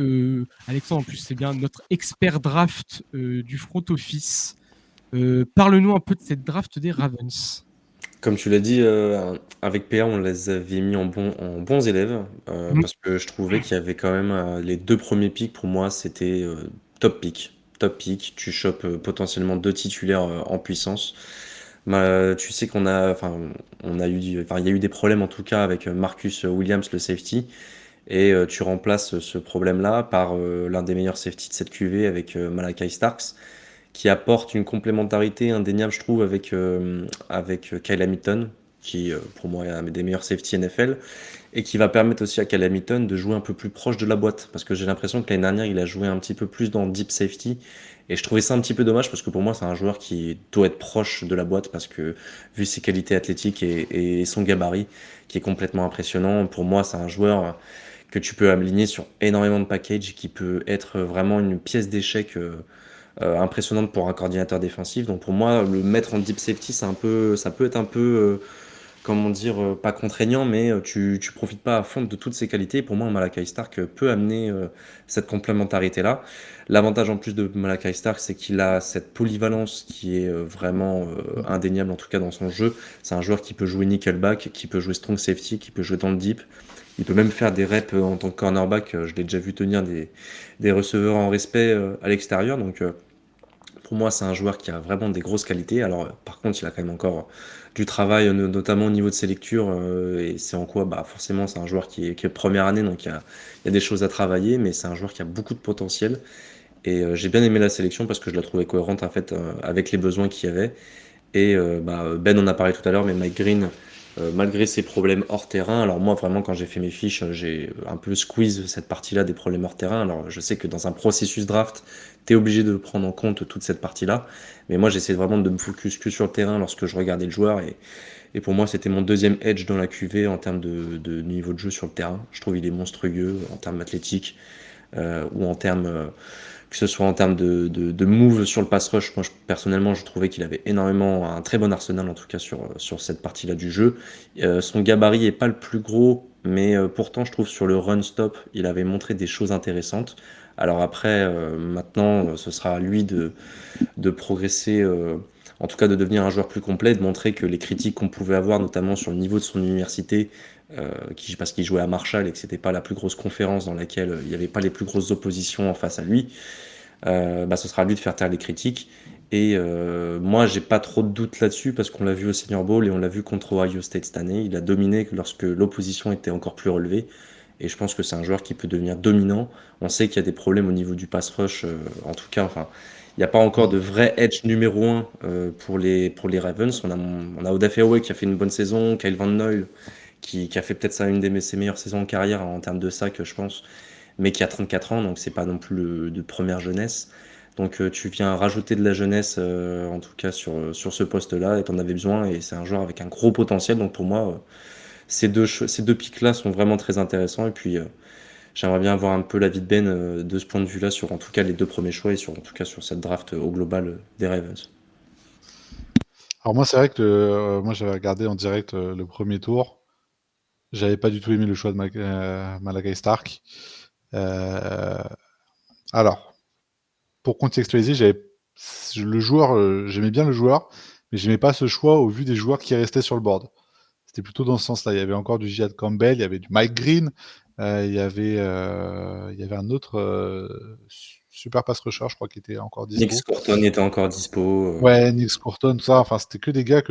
Alexandre, en plus, c'est bien notre expert draft du front office. Parle-nous un peu de cette draft des Ravens. Comme tu l'as dit, avec PA, on les avait mis en bons élèves, parce que je trouvais qu'il y avait quand même les 2 premiers picks, pour moi, c'était top pick. Top pick, tu chopes potentiellement 2 titulaires en puissance. Tu sais il y a eu des problèmes en tout cas avec Marcus Williams, le safety, et tu remplaces ce problème-là par l'un des meilleurs safety de cette QV avec Malaki Starks, qui apporte une complémentarité indéniable, je trouve, avec Kyle Hamilton. qui pour moi est un des meilleurs safety NFL, et qui va permettre aussi à Cam Hamilton de jouer un peu plus proche de la boîte. Parce que j'ai l'impression que l'année dernière, il a joué un petit peu plus dans deep safety. Et je trouvais ça un petit peu dommage parce que pour moi, c'est un joueur qui doit être proche de la boîte parce que, vu ses qualités athlétiques et son gabarit, qui est complètement impressionnant, pour moi, c'est un joueur que tu peux aligner sur énormément de packages, qui peut être vraiment une pièce d'échec impressionnante pour un coordinateur défensif. Donc pour moi, le mettre en deep safety, ça peut être un peu, comment dire, pas contraignant, mais tu profites pas à fond de toutes ses qualités. Pour moi, Malachi Stark peut amener cette complémentarité-là. L'avantage en plus de Malachi Stark, c'est qu'il a cette polyvalence qui est vraiment indéniable, en tout cas dans son jeu. C'est un joueur qui peut jouer nickelback, qui peut jouer strong safety, qui peut jouer dans le deep. Il peut même faire des reps en tant que cornerback. Je l'ai déjà vu tenir des receveurs en respect à l'extérieur. Donc pour moi, c'est un joueur qui a vraiment des grosses qualités. Alors, par contre, il a quand même encore du travail, notamment au niveau de ses lectures. Et c'est en quoi, bah, forcément, c'est un joueur qui est première année, donc il y a des choses à travailler, mais c'est un joueur qui a beaucoup de potentiel. Et j'ai bien aimé la sélection parce que je la trouvais cohérente en fait avec les besoins qu'il y avait. Et Ben en a parlé tout à l'heure, mais Mike Green, malgré ses problèmes hors terrain, alors moi vraiment quand j'ai fait mes fiches, j'ai un peu squeeze cette partie-là des problèmes hors terrain. Alors je sais que dans un processus draft, tu es obligé de prendre en compte toute cette partie-là, mais moi j'essaie vraiment de me focus que sur le terrain lorsque je regardais le joueur, et pour moi c'était mon deuxième edge dans la QV en termes de niveau de jeu sur le terrain. Je trouve il est monstrueux en termes athlétiques, ou en termes que ce soit en termes de move sur le pass rush. Moi, personnellement, je trouvais qu'il avait un très bon arsenal, en tout cas, sur cette partie-là du jeu. Son gabarit est pas le plus gros, mais pourtant, je trouve sur le run-stop, il avait montré des choses intéressantes. Alors après, maintenant, ce sera à lui de progresser, en tout cas de devenir un joueur plus complet, de montrer que les critiques qu'on pouvait avoir, notamment sur le niveau de son université, parce qu'il jouait à Marshall et que c'était pas la plus grosse conférence dans laquelle il n'y avait pas les plus grosses oppositions en face à lui, ce sera à lui de faire taire les critiques. Et moi, j'ai pas trop de doutes là-dessus parce qu'on l'a vu au Senior Bowl et on l'a vu contre Ohio State cette année. Il a dominé lorsque l'opposition était encore plus relevée. Et je pense que c'est un joueur qui peut devenir dominant. On sait qu'il y a des problèmes au niveau du pass rush, en tout cas. Enfin, il n'y a pas encore de vrai edge numéro 1 pour les Ravens. On a Oda Fairway qui a fait une bonne saison, Kyle Van Noy qui a fait peut-être ça une de ses meilleures saisons en carrière en termes de sac, je pense, mais qui a 34 ans, donc c'est pas non plus de première jeunesse. Donc tu viens rajouter de la jeunesse, en tout cas sur ce poste-là, et tu en avais besoin, et c'est un joueur avec un gros potentiel. Donc pour moi, ces deux pics-là sont vraiment très intéressants. Et puis j'aimerais bien avoir un peu l'avis de Ben de ce point de vue-là sur en tout cas les deux premiers choix et en tout cas sur cette draft au global des Ravens. Alors moi, c'est vrai que moi j'avais regardé en direct le premier tour. J'avais pas du tout aimé le choix de Malachi Stark. Alors, pour contextualiser, le joueur, j'aimais bien le joueur, mais j'aimais pas ce choix au vu des joueurs qui restaient sur le board. C'était plutôt dans ce sens-là. Il y avait encore du Jihad Campbell, il y avait du Mike Green, il y avait un autre super pass rusher, je crois, qui était encore dispo. Nick Scorton était encore dispo. Ouais, Nick Scorton, tout ça. Enfin, c'était que des gars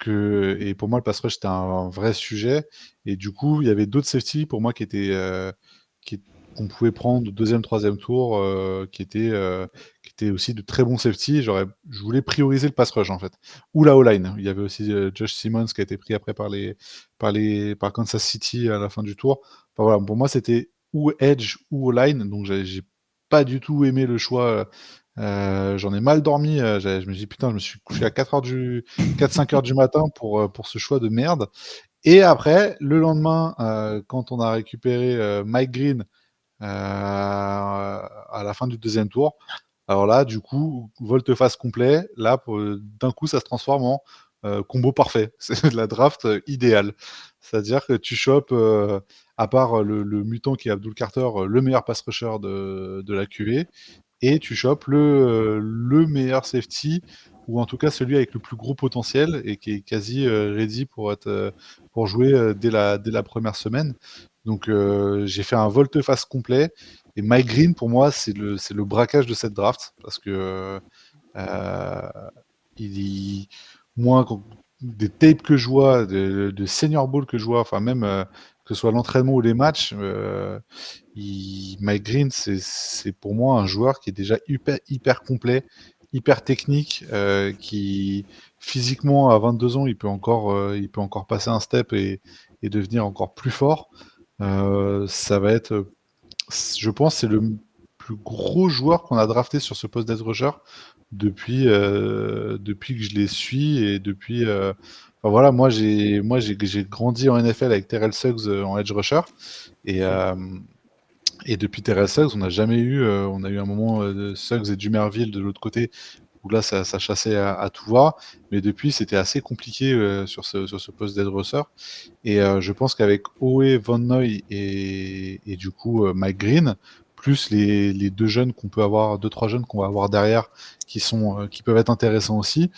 et pour moi, le pass rush, c'était un vrai sujet. Et du coup, il y avait d'autres safety pour moi qu'on pouvait prendre au deuxième, troisième tour, qui étaient aussi de très bons safety. Je voulais prioriser le pass rush, en fait. Ou la O-line. Il y avait aussi Josh Simmons qui a été pris après par Kansas City à la fin du tour. Enfin, voilà, pour moi, c'était ou edge ou O-line. Donc, j'ai pas du tout aimé le choix. J'en ai mal dormi. Je me dis, putain, je me suis couché à 4-5 heures du matin pour ce choix de merde. Et après, le lendemain, quand on a récupéré Mike Green à la fin du deuxième tour, alors là, du coup, volte-face complet. Là, d'un coup, ça se transforme en combo parfait. C'est de la draft idéale. C'est-à-dire que tu chopes, à part le mutant qui est Abdul Carter, le meilleur pass rusher de la QV, et tu chopes le meilleur safety, ou en tout cas celui avec le plus gros potentiel et qui est quasi ready pour jouer dès la première semaine. Donc j'ai fait un volte-face complet, et Mike Green pour moi c'est le braquage de cette draft parce que moi des tapes que je vois, de senior ball que je vois, enfin même que ce soit l'entraînement ou les matchs, Mike Green, c'est pour moi un joueur qui est déjà hyper complet, hyper technique, qui physiquement à 22 ans, il peut encore passer un step et devenir encore plus fort. Ça va être, je pense, c'est le plus gros joueur qu'on a drafté sur ce poste d'edge rusher depuis que je les suis et depuis. Enfin voilà, j'ai grandi en NFL avec Terrell Suggs en edge rusher et depuis Terrell Suggs, on n'a jamais eu, on a eu un moment de Suggs et Dumerville de l'autre côté où là ça chassait à tout va, mais depuis c'était assez compliqué sur ce poste d'edge rusher. Et je pense qu'avec Owe, Van Noy et du coup Mike Green, plus les deux jeunes qu'on peut avoir, deux trois jeunes qu'on va avoir derrière, qui peuvent être intéressants aussi,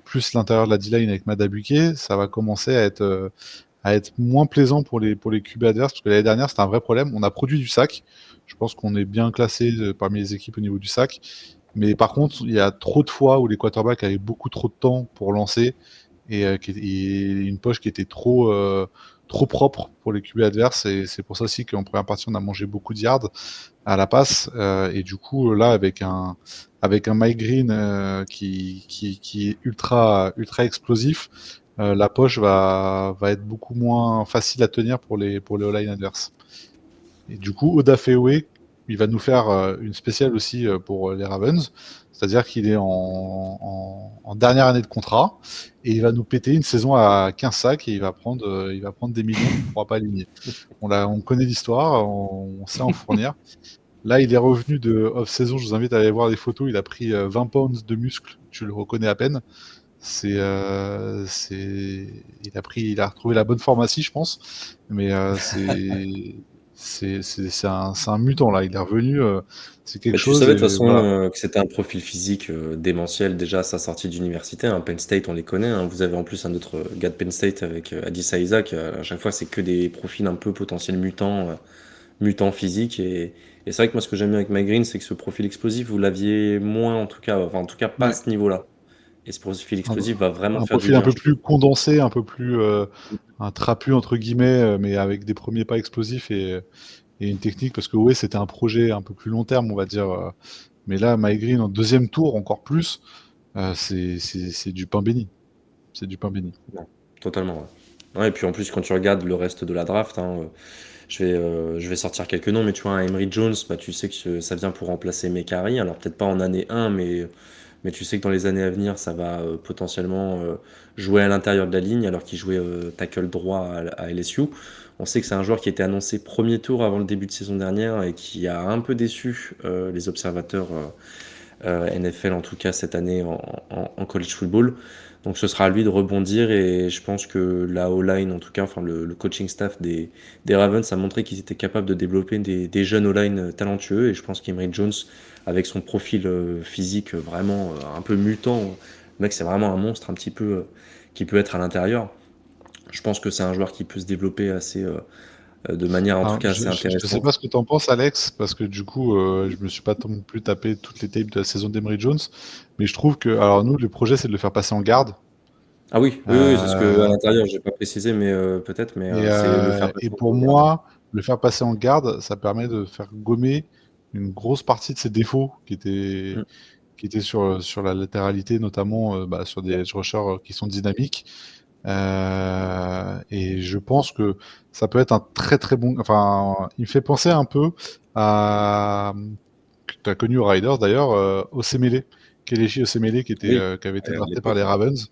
plus l'intérieur de la D-line avec Madabuke, ça va commencer à être moins plaisant pour les QB adverses, parce que l'année dernière c'était un vrai problème. On a produit du sac. Je pense qu'on est bien classé parmi les équipes au niveau du sac. Mais par contre, il y a trop de fois où les quarterbacks avaient beaucoup trop de temps pour lancer et une poche qui était trop propre pour les QB adverses. Et c'est pour ça aussi qu'en première partie, on a mangé beaucoup de yards à la passe. Et du coup, là, avec un Mike Green qui est ultra explosif, la poche va être beaucoup moins facile à tenir pour les O-line adverses. Et du coup, Oda Fewe, il va nous faire une spéciale aussi pour les Ravens. C'est-à-dire qu'il est en dernière année de contrat et il va nous péter une saison à 15 sacs et il va prendre des millions qu'on ne pourra pas aligner. On connaît l'histoire, on sait en fournir. Là, il est revenu de off-saison. Je vous invite à aller voir les photos. Il a pris 20 pounds de muscles. Tu le reconnais à peine. Il a retrouvé la bonne pharmacie, je pense. Mais c'est un mutant là. Il est revenu. C'est quelque Mais tu chose. savais de toute façon Voilà. que c'était un profil physique démentiel déjà à sa sortie d'université. Hein. Penn State, on les connaît. Hein. Vous avez en plus un autre gars de Penn State avec Adissa Isaac. À chaque fois, c'est que des profils un peu potentiels mutants physiques. Et c'est vrai que moi, ce que j'aime bien avec Mike Green, c'est que ce profil explosif, vous l'aviez moins en tout cas. Enfin, en tout cas, pas à Ouais. ce niveau-là. Et ce profil Un, explosif va vraiment un faire du profil un bien, peu je trouve. plus condensé, un peu plus un trapu entre guillemets, mais avec des premiers pas explosifs et une technique. Parce que ouais, c'était un projet un peu plus long terme, on va dire. Mais là, Mike Green en deuxième tour, encore plus, c'est du pain béni. C'est du pain béni. Non, totalement. Ouais. Ouais, et puis en plus, quand tu regardes le reste de la draft, hein, je vais sortir quelques noms, mais tu vois, un Emery Jones, bah, tu sais que ça vient pour remplacer Mekari. Alors peut-être pas en année 1, mais tu sais que dans les années à venir, ça va potentiellement jouer à l'intérieur de la ligne, alors qu'il jouait tackle droit à LSU. On sait que c'est un joueur qui était annoncé premier tour avant le début de saison dernière et qui a un peu déçu les observateurs NFL, en tout cas cette année en college football. Donc ce sera à lui de rebondir et je pense que la O-line, en tout cas, enfin le coaching staff des Ravens a montré qu'ils étaient capables de développer des jeunes O-line talentueux et je pense qu'Emery Jones, avec son profil physique vraiment un peu mutant, le mec c'est vraiment un monstre un petit peu qui peut être à l'intérieur. Je pense que c'est un joueur qui peut se développer assez de manière en tout Alors, cas assez je sais intéressante. pas ce que tu en penses, Alex, parce que du coup, je me suis pas non plus tapé toutes les tapes de la saison d'Emery Jones, mais je trouve que, alors nous, le projet, c'est de le faire passer en garde. Ah oui, oui, c'est ce que à Euh, l'intérieur, j'ai pas précisé, mais peut-être, mais et, c'est le faire et passer pour en garde. moi, le faire passer en garde, ça permet de faire gommer une grosse partie de ses défauts Mm. qui étaient sur la latéralité, notamment sur des edge rushers qui sont dynamiques. Et je pense que ça peut être un très très bon. Enfin, il me fait penser un peu à. Que tu as connu aux Riders d'ailleurs, Osemele, Kelechi Osemele, Oui, qui avait été à drafté par l'époque, les ouais. Ravens,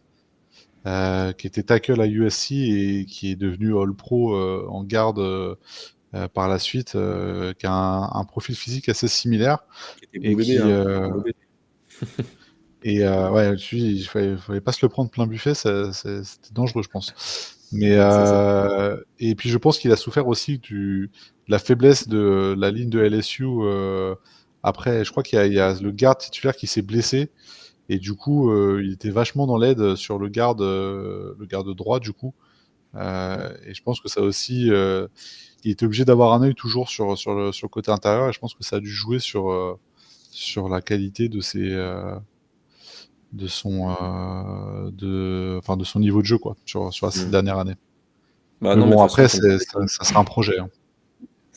qui était tackle à USC et qui est devenu All-Pro en garde par la suite, qui a un profil physique assez similaire Qui était beau et bébé, qui. hein. Un beau bébé. Ouais, il fallait pas se le prendre plein buffet, c'était dangereux, je pense. Mais C'est ça. et puis je pense qu'il a souffert aussi de la faiblesse de la ligne de LSU. Après, je crois il y a le garde titulaire qui s'est blessé et du coup, il était vachement dans l'aide sur le garde droit du coup. Et je pense que ça aussi, il était obligé d'avoir un œil toujours sur le côté intérieur et je pense que ça a dû jouer sur la qualité de son niveau de jeu quoi, sur la Mm. dernière année. Bah Mais non, mais de bon, toute façon, après, comme tu sais, ça sera un projet. Hein.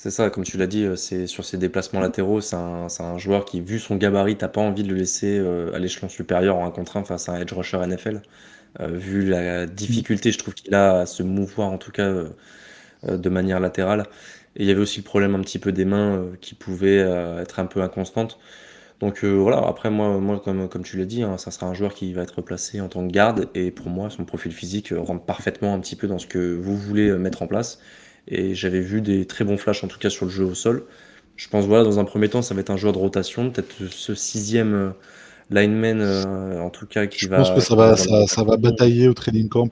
C'est ça, comme tu l'as dit, c'est sur ses déplacements latéraux, c'est un joueur qui, vu son gabarit, tu pas envie de le laisser, à l'échelon supérieur en 1 contre 1 face à un edge rusher NFL. Vu la Mmh. difficulté, je trouve qu'il a à se mouvoir, en tout cas, de manière latérale. Et il y avait aussi le problème un petit peu des mains, qui pouvaient, être un peu inconstantes. Donc voilà, après moi comme tu l'as dit, hein, ça sera un joueur qui va être placé en tant que garde et pour moi, son profil physique, rentre parfaitement un petit peu dans ce que vous voulez, mettre en place et j'avais vu des très bons flashs, en tout cas sur le jeu au sol. Je pense, voilà, dans un premier temps, ça va être un joueur de rotation, peut-être ce 6e, lineman, en tout cas Je pense que qui va avoir une ça va rotation, batailler au training camp,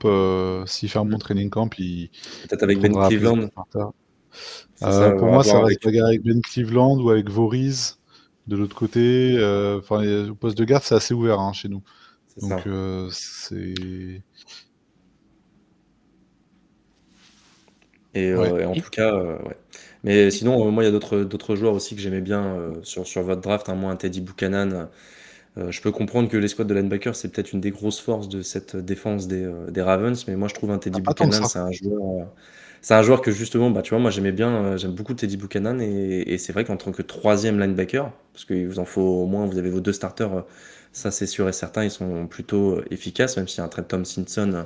s'il fait un bon mmh, training camp, il peut-être avec Ben prendra la place de Cleveland, starter. c'est ça, Pour à moi, ça voir va se avec bagarrer avec Ben Cleveland ou avec Voriz de l'autre côté. Enfin, au poste de garde, c'est assez ouvert hein, chez nous. c'est Donc, ça. c'est. Ouais. Et en Et tout cas, ouais. Mais sinon, moi, il y a d'autres joueurs aussi que j'aimais bien, sur votre draft, hein. Moi, un Teddy Buchanan, je peux comprendre que l'escouade de linebacker, c'est peut-être une des grosses forces de cette défense des Ravens, mais moi, je trouve un Ah, Teddy pas tant que Buchanan, ça. c'est un joueur que justement, bah, tu vois, moi, j'aimais bien, j'aime beaucoup Teddy Buchanan et c'est vrai qu'en tant que 3e linebacker, parce qu'il vous en faut au moins, vous avez vos 2 starters, ça, c'est sûr et certain, ils sont plutôt, efficaces, même si un Trent Thompson,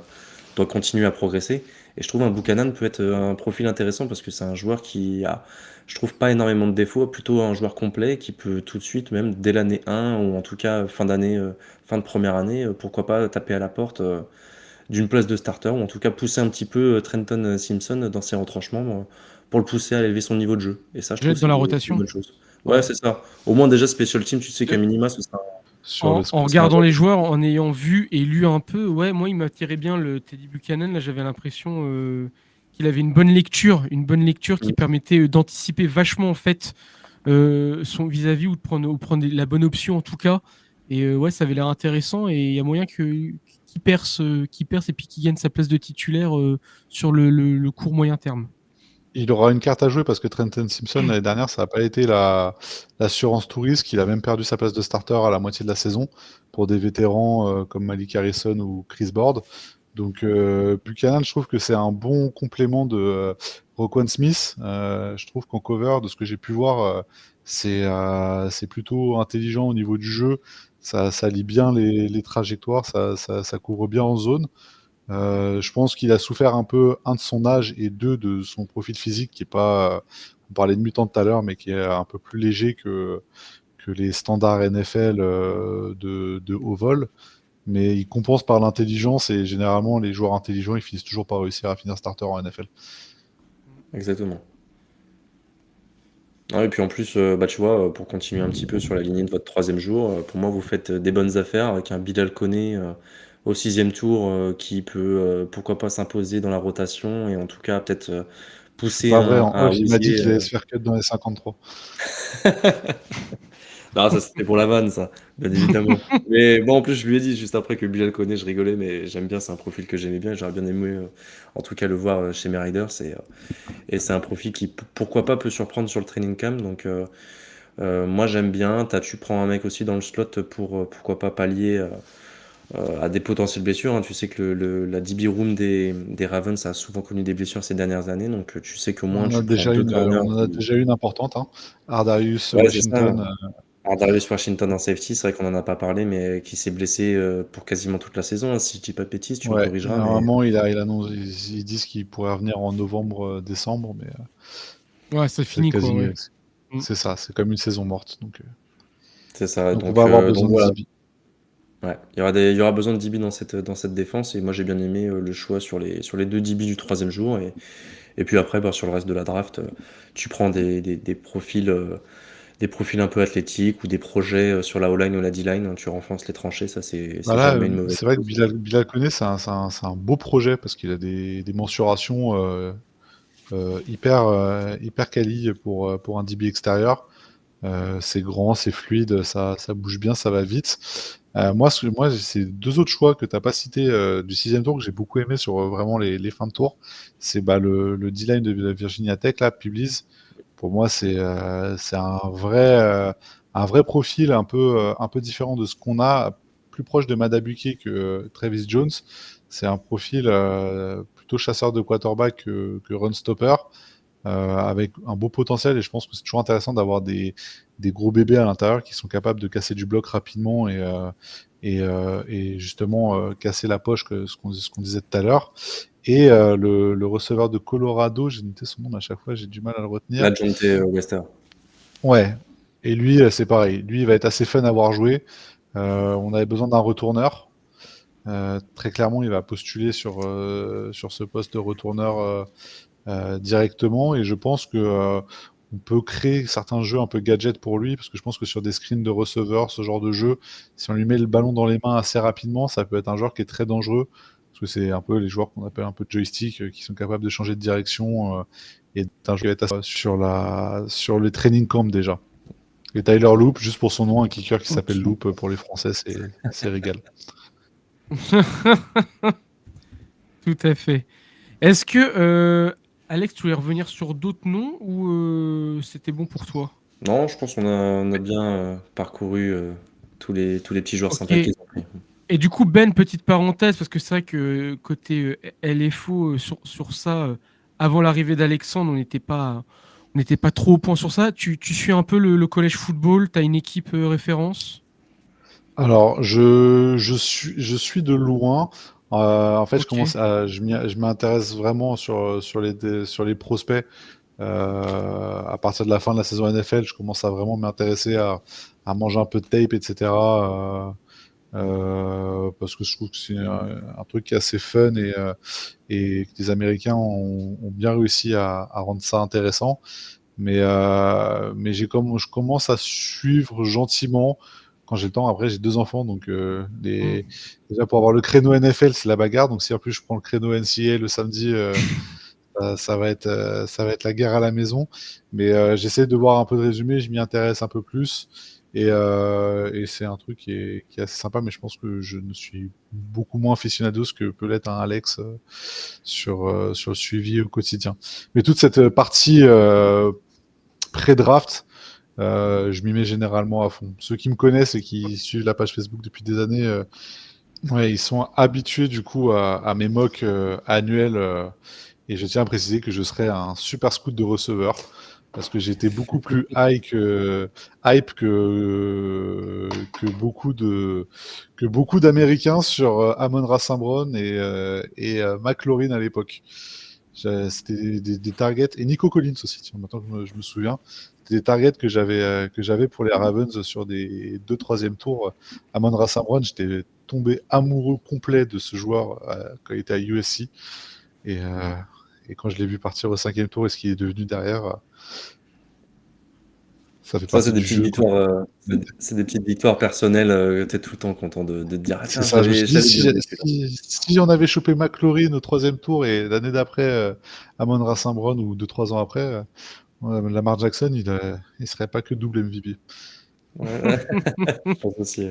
doit continuer à progresser. Et je trouve un Buchanan peut être un profil intéressant parce que c'est un joueur qui a, je trouve, pas énormément de défauts, plutôt un joueur complet qui peut tout de suite, même dès l'année 1 ou en tout cas fin d'année, fin de première année, pourquoi pas taper à la porte d'une place de starter ou en tout cas pousser un petit peu Trenton Simpson dans ses retranchements pour le pousser à élever son niveau de jeu. Et ça, je je vais trouve, être dans la c'est une rotation. bonne chose. Ouais, Ouais. c'est ça. Au moins, déjà, Special Team, tu sais qu'à minima, Sur le En ce sera un regardant joueur les de joueurs, en ayant vu et lu un peu, ouais, moi il m'attirait bien le Teddy Buchanan. Là, j'avais l'impression qu'il avait une bonne lecture qui Mm. permettait d'anticiper vachement en fait son vis-à-vis ou de prendre la bonne option en tout cas. Et ouais, ça avait l'air intéressant et il y a moyen qu'il perce et puis qu'il gagne sa place de titulaire sur le court moyen terme. Il aura une carte à jouer parce que Trenton Simpson, l'année dernière, ça n'a pas été l'assurance tout risque. Il a même perdu sa place de starter à la moitié de la saison pour des vétérans comme Malik Harrison ou Chris Board. Donc Buchanan, je trouve que c'est un bon complément de Roquan Smith. Je trouve qu'en cover, de ce que j'ai pu voir, c'est plutôt intelligent au niveau du jeu. Ça lit bien les trajectoires, ça couvre bien en zone. Je pense qu'il a souffert un peu, un de son âge et deux de son profil physique qui est pas, on parlait de mutant tout à l'heure, mais qui est un peu plus léger que les standards NFL de haut vol. Mais il compense par l'intelligence et généralement les joueurs intelligents ils finissent toujours par réussir à finir starter en NFL. Exactement. Ah, et puis en plus, bah, tu vois, pour continuer un petit peu sur la lignée de votre 3e jour, pour moi, vous faites, des bonnes affaires avec un Bilal Koné, au 6e tour, qui peut, pourquoi pas s'imposer dans la rotation et en tout cas peut-être, C'est pousser pas vrai, en un off, il m'a dit Awuzie, qu'il allait se faire cut dans les 53. Non, ça c'était pour la vanne ça, bien évidemment. Mais bon, en plus, je lui ai dit juste après que Bilal Koné, je rigolais, mais j'aime bien, c'est un profil que j'aimais bien, j'aurais bien aimé, en tout cas le voir, chez mes Raiders et c'est un profil qui pourquoi pas peut surprendre sur le training camp donc moi j'aime bien. Tu prends un mec aussi dans le slot pour pourquoi pas pallier à des potentielles blessures, hein. Tu sais que la DB room des Ravens a souvent connu des blessures ces dernières années, donc tu sais qu'au moins tu prends 2 corners On en a qui déjà une importante, hein. Ardarius ouais, c'est ça. Washington, Darius Washington en safety, c'est vrai qu'on en a pas parlé, mais qui s'est blessé pour quasiment toute la saison, hein, si je dis pas de bêtises, tu me ouais, corrigeras, mais normalement ils disent qu'il pourrait revenir en novembre, décembre, mais Ouais, ça c'est finit quoi, quasi, ouais. Mm. c'est ça, c'est comme une saison morte, c'est ça. donc on va avoir besoin Donc de voilà. DB. Ouais, il y aura besoin de DB dans cette défense et moi j'ai bien aimé le choix sur les 2 DB du 3e jour et puis après bah, sur le reste de la draft, tu prends des profils un peu athlétiques ou des projets sur la O-line ou la D-line, hein, tu renforces les tranchées, ça Bah c'est là, jamais une mauvaise c'est vrai que chose. Bilal Koné, c'est un beau projet parce qu'il a des mensurations hyper quali pour un DB extérieur. C'est grand, c'est fluide, ça bouge bien, ça va vite. Moi, c'est deux autres choix que tu n'as pas cités du 6e tour que j'ai beaucoup aimé sur vraiment les fins de tour. C'est bah, le D-line de la Virginia Tech, là, Publis. Pour moi, c'est un vrai profil un peu différent de ce qu'on a, plus proche de Madabuke que Travis Jones. C'est un profil plutôt chasseur de quarterback que run stopper. avec un beau potentiel, et je pense que c'est toujours intéressant d'avoir des gros bébés à l'intérieur qui sont capables de casser du bloc rapidement et justement casser la poche, ce qu'on disait tout à l'heure. Et le receveur de Colorado, j'ai noté son nom, mais à chaque fois j'ai du mal à le retenir. La Jonte Wester. Ouais, et lui, c'est pareil. Lui, il va être assez fun à voir jouer. On avait besoin d'un retourneur. Très clairement, il va postuler sur ce poste de retourneur directement, et je pense que on peut créer certains jeux un peu gadget pour lui, parce que je pense que sur des screens de receveurs, ce genre de jeu, si on lui met le ballon dans les mains assez rapidement, ça peut être un joueur qui est très dangereux, parce que c'est un peu les joueurs qu'on appelle un peu de joystick, qui sont capables de changer de direction, et d'un jeu qui va être sur les training camps déjà. Et Tyler Loop, juste pour son nom, un kicker qui s'appelle Loop pour les Français, c'est régal. Tout à fait. Est-ce que, Alex, tu voulais revenir sur d'autres noms ou c'était bon pour toi? Non, je pense qu'on a bien parcouru tous les petits joueurs sympas Ok. qu'ils ont pris. Et du coup, Ben, petite parenthèse, parce que c'est vrai que côté LFO, sur ça, avant l'arrivée d'Alexandre, on n'était pas trop au point sur ça. Tu suis un peu le collège football, tu as une équipe référence? Alors, je suis de loin. En fait, Ok. je m'intéresse vraiment sur les prospects. À partir de la fin de la saison NFL, je commence à vraiment m'intéresser à manger un peu de tape, etc. Parce que je trouve que c'est un truc qui est assez fun, et que les Américains ont bien réussi à rendre ça intéressant. Mais je commence à suivre gentiment quand j'ai le temps. Après, j'ai 2 enfants, donc déjà pour avoir le créneau NFL, c'est la bagarre. Donc si en plus je prends le créneau NCAA le samedi, ça va être la guerre à la maison. Mais j'essaie de voir un peu de résumé, je m'y intéresse un peu plus. Et c'est un truc qui est assez sympa, mais je pense que je ne suis beaucoup moins aficionados que peut l'être un Alex sur le suivi au quotidien. Mais toute cette partie pré-draft, je m'y mets généralement à fond. Ceux qui me connaissent et qui suivent la page Facebook depuis des années, ouais, ils sont habitués du coup à mes mocks annuels. Et je tiens à préciser que je serai un super scout de receveur, parce que j'étais beaucoup plus hype que beaucoup d'Américains sur Amon-Ra St. Brown et McLaurin à l'époque. C'était des targets, et Nico Collins aussi, tiens, maintenant que je me souviens. C'était des targets que j'avais pour les Ravens sur des 2-3e tours. Amon-Ra St. Brown, j'étais tombé amoureux complet de ce joueur quand il était à USC. Et quand je l'ai vu partir au 5e tour et ce qu'il est devenu derrière, ça fait Ça, c'est partie des du petites jeu, quoi. victoires, c'est des petites victoires personnelles. Tu es tout le temps content de te dire, ah C'est tiens, ça, je me suis dit, deviné celui-là. si on avait chopé McLaurin au 3e tour et l'année d'après, Amon-Ra St. Brown, ou 2-3 ans après, Lamar Jackson, il serait pas que double MVP. Ouais, je pense aussi.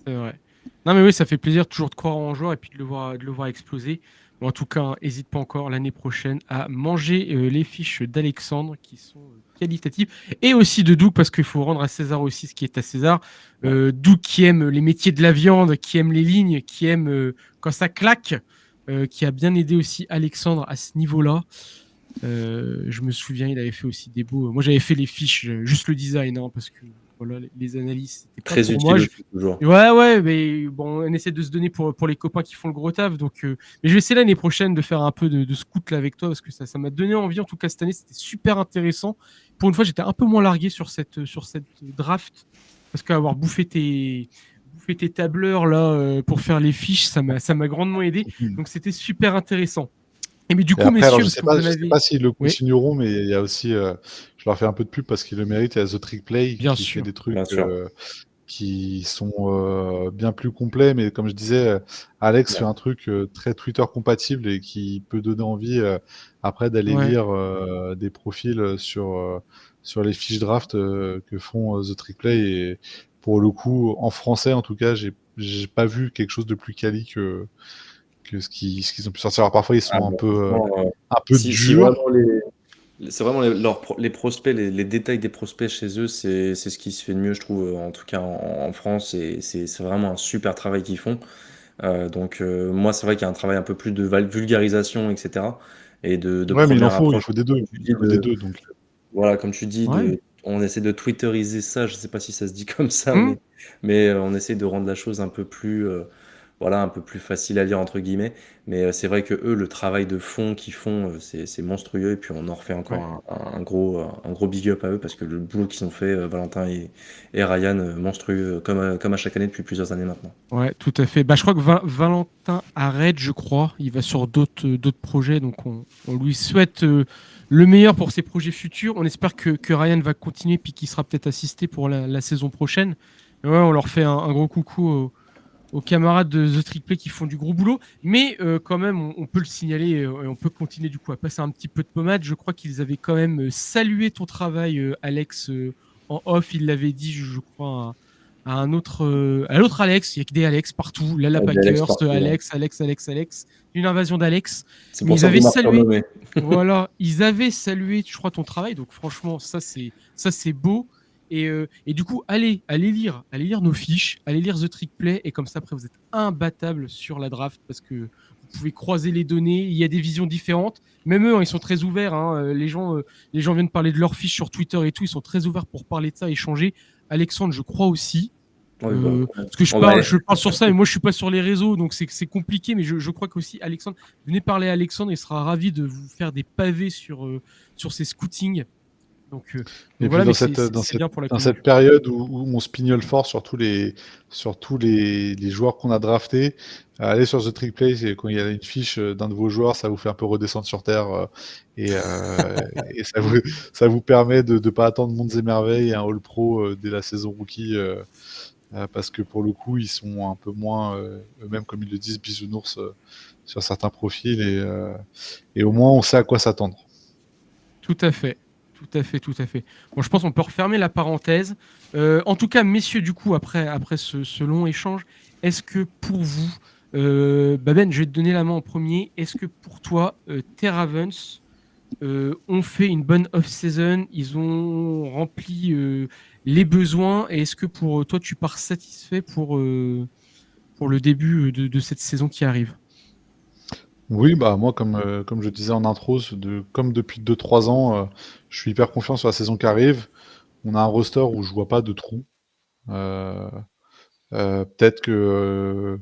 C'est vrai. Non, mais oui, ça fait plaisir toujours de croire en un joueur et puis de le voir exploser. Mais en tout cas, n'hésite pas encore l'année prochaine à manger les fiches d'Alexandre qui sont qualitatives, et aussi de Doug, parce qu'il faut rendre à César aussi ce qui est à César. Doug qui aime les métiers de la viande, qui aime les lignes, qui aime quand ça claque, qui a bien aidé aussi Alexandre à ce niveau-là. Je me souviens, il avait fait aussi des beaux. Moi, j'avais fait les fiches, juste le design, hein, parce que voilà, les analyses, c'était pas Très pour moi. utile aussi, toujours. Ouais, mais bon, on essaie de se donner pour les copains qui font le gros taf. Donc, mais je vais essayer l'année prochaine de faire un peu de scout là avec toi, parce que ça m'a donné envie. En tout cas, cette année, c'était super intéressant. Pour une fois, j'étais un peu moins largué sur cette draft, parce qu'avoir bouffé tes tableurs là pour faire les fiches, ça m'a grandement aidé. Donc, c'était super intéressant. Et mais du Et coup, après, alors messieurs, parce que vous en je sais avez. pas s'ils le Oui, continueront, mais il y a aussi, je leur fais un peu de pub parce qu'ils le méritent, il y a The Trick Play bien qui fait sûr. des trucs Bien sûr. qui sont bien plus complets. Mais comme je disais, Alex fait Ouais. un truc très Twitter compatible et qui peut donner envie après d'aller Ouais. lire des profils sur les fiches draft que font The Trick Play. Et pour le coup, en français en tout cas, j'ai pas vu quelque chose de plus quali que ce qu'ils ont pu sortir. Alors parfois ils Ah, sont bon, franchement, un peu si durs. vraiment c'est vraiment les prospects, les détails des prospects chez eux, c'est ce qui se fait de mieux, je trouve, en tout cas en France. Et c'est vraiment un super travail qu'ils font. Donc, moi, c'est vrai qu'il y a un travail un peu plus de vulgarisation, etc. et de Ouais, mais il première approche. faut des deux. Comme tu dis, Il faut des deux, donc. voilà, comme tu dis, Ouais. on essaie de twitteriser ça, je sais pas si ça se dit comme ça, Hmm. mais on essaie de rendre la chose un peu plus, voilà, un peu plus facile à lire entre guillemets. Mais c'est vrai que eux, le travail de fond qu'ils font, c'est monstrueux. Et puis on en refait encore Ouais. un gros big up à eux parce que le boulot qu'ils ont fait, Valentin et Ryan, monstrueux, comme à chaque année depuis plusieurs années maintenant. Ouais, tout à fait. Bah, je crois que Valentin arrête, je crois. Il va sur d'autres projets, donc on lui souhaite le meilleur pour ses projets futurs. On espère que Ryan va continuer puis qu'il sera peut-être assisté pour la saison prochaine. Et ouais, on leur fait un gros coucou aux camarades de The Trick Play qui font du gros boulot. Mais quand même, on peut le signaler et on peut continuer du coup à passer un petit peu de pommade. Je crois qu'ils avaient quand même salué ton travail, Alex, en off. Il l'avait dit, je crois, à à l'autre Alex. Il y a que des Alex partout. Lala Ouais, des Alex Packers, partout, hein. Alex. Une invasion d'Alex. C'est Mais pour ils ça qu'on avaient m'a salué. surnommé. Voilà, ils avaient salué, je crois, ton travail. Donc franchement, ça c'est beau. Et du coup, allez lire nos fiches, allez lire The Trick Play, et comme ça, après, vous êtes imbattable sur la draft parce que vous pouvez croiser les données. Il y a des visions différentes. Même eux, hein, ils sont très ouverts. Hein. Les gens viennent parler de leurs fiches sur Twitter et tout. Ils sont très ouverts pour parler de ça, échanger. Alexandre, je crois aussi. Oui, bah, Parce que on va- je parle sur ça, mais moi je suis pas sur les réseaux, donc c'est compliqué. Mais je crois qu'aussi Alexandre, venez parler à Alexandre, il sera ravi de vous faire des pavés sur ses scootings. Donc Et puis voilà, mais dans c'est bien pour la dans commu. cette période où on se pignole fort sur tous les joueurs qu'on a draftés, allez sur The Trick Play, quand il y a une fiche d'un de vos joueurs, ça vous fait un peu redescendre sur terre et, et ça vous permet de ne pas attendre mondes et merveilles et un All Pro dès la saison rookie parce que pour le coup, ils sont un peu moins, eux-mêmes, comme ils le disent, bisounours sur certains profils et au moins on sait à quoi s'attendre. Tout à fait. Tout à fait. Bon, je pense qu'on peut refermer la parenthèse. En tout cas, messieurs, du coup, après ce long échange, est-ce que pour vous, Ben, je vais te donner la main en premier. Est-ce que pour toi, tes Ravens ont fait une bonne off-season, ils ont rempli les besoins, et est-ce que pour toi, tu pars satisfait pour le début de cette saison qui arrive? Oui, bah moi, comme je disais en intro, comme depuis 2-3 ans, je suis hyper confiant sur la saison qui arrive. On a un roster où je vois pas de trou. Euh, Peut-être que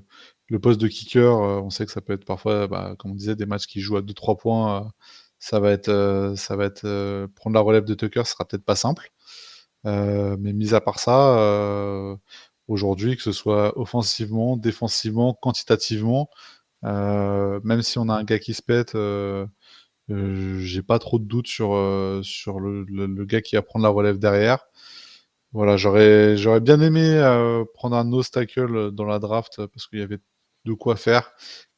le poste de kicker, on sait que ça peut être parfois, bah, comme on disait, des matchs qui jouent à 2-3 points. Prendre la relève de Tucker, ce sera peut-être pas simple. Mais mis à part ça, aujourd'hui, que ce soit offensivement, défensivement, quantitativement, même si on a un gars qui se pète, j'ai pas trop de doutes sur le gars qui va prendre la relève derrière. Voilà, j'aurais bien aimé prendre un nose tackle dans la draft parce qu'il y avait de quoi faire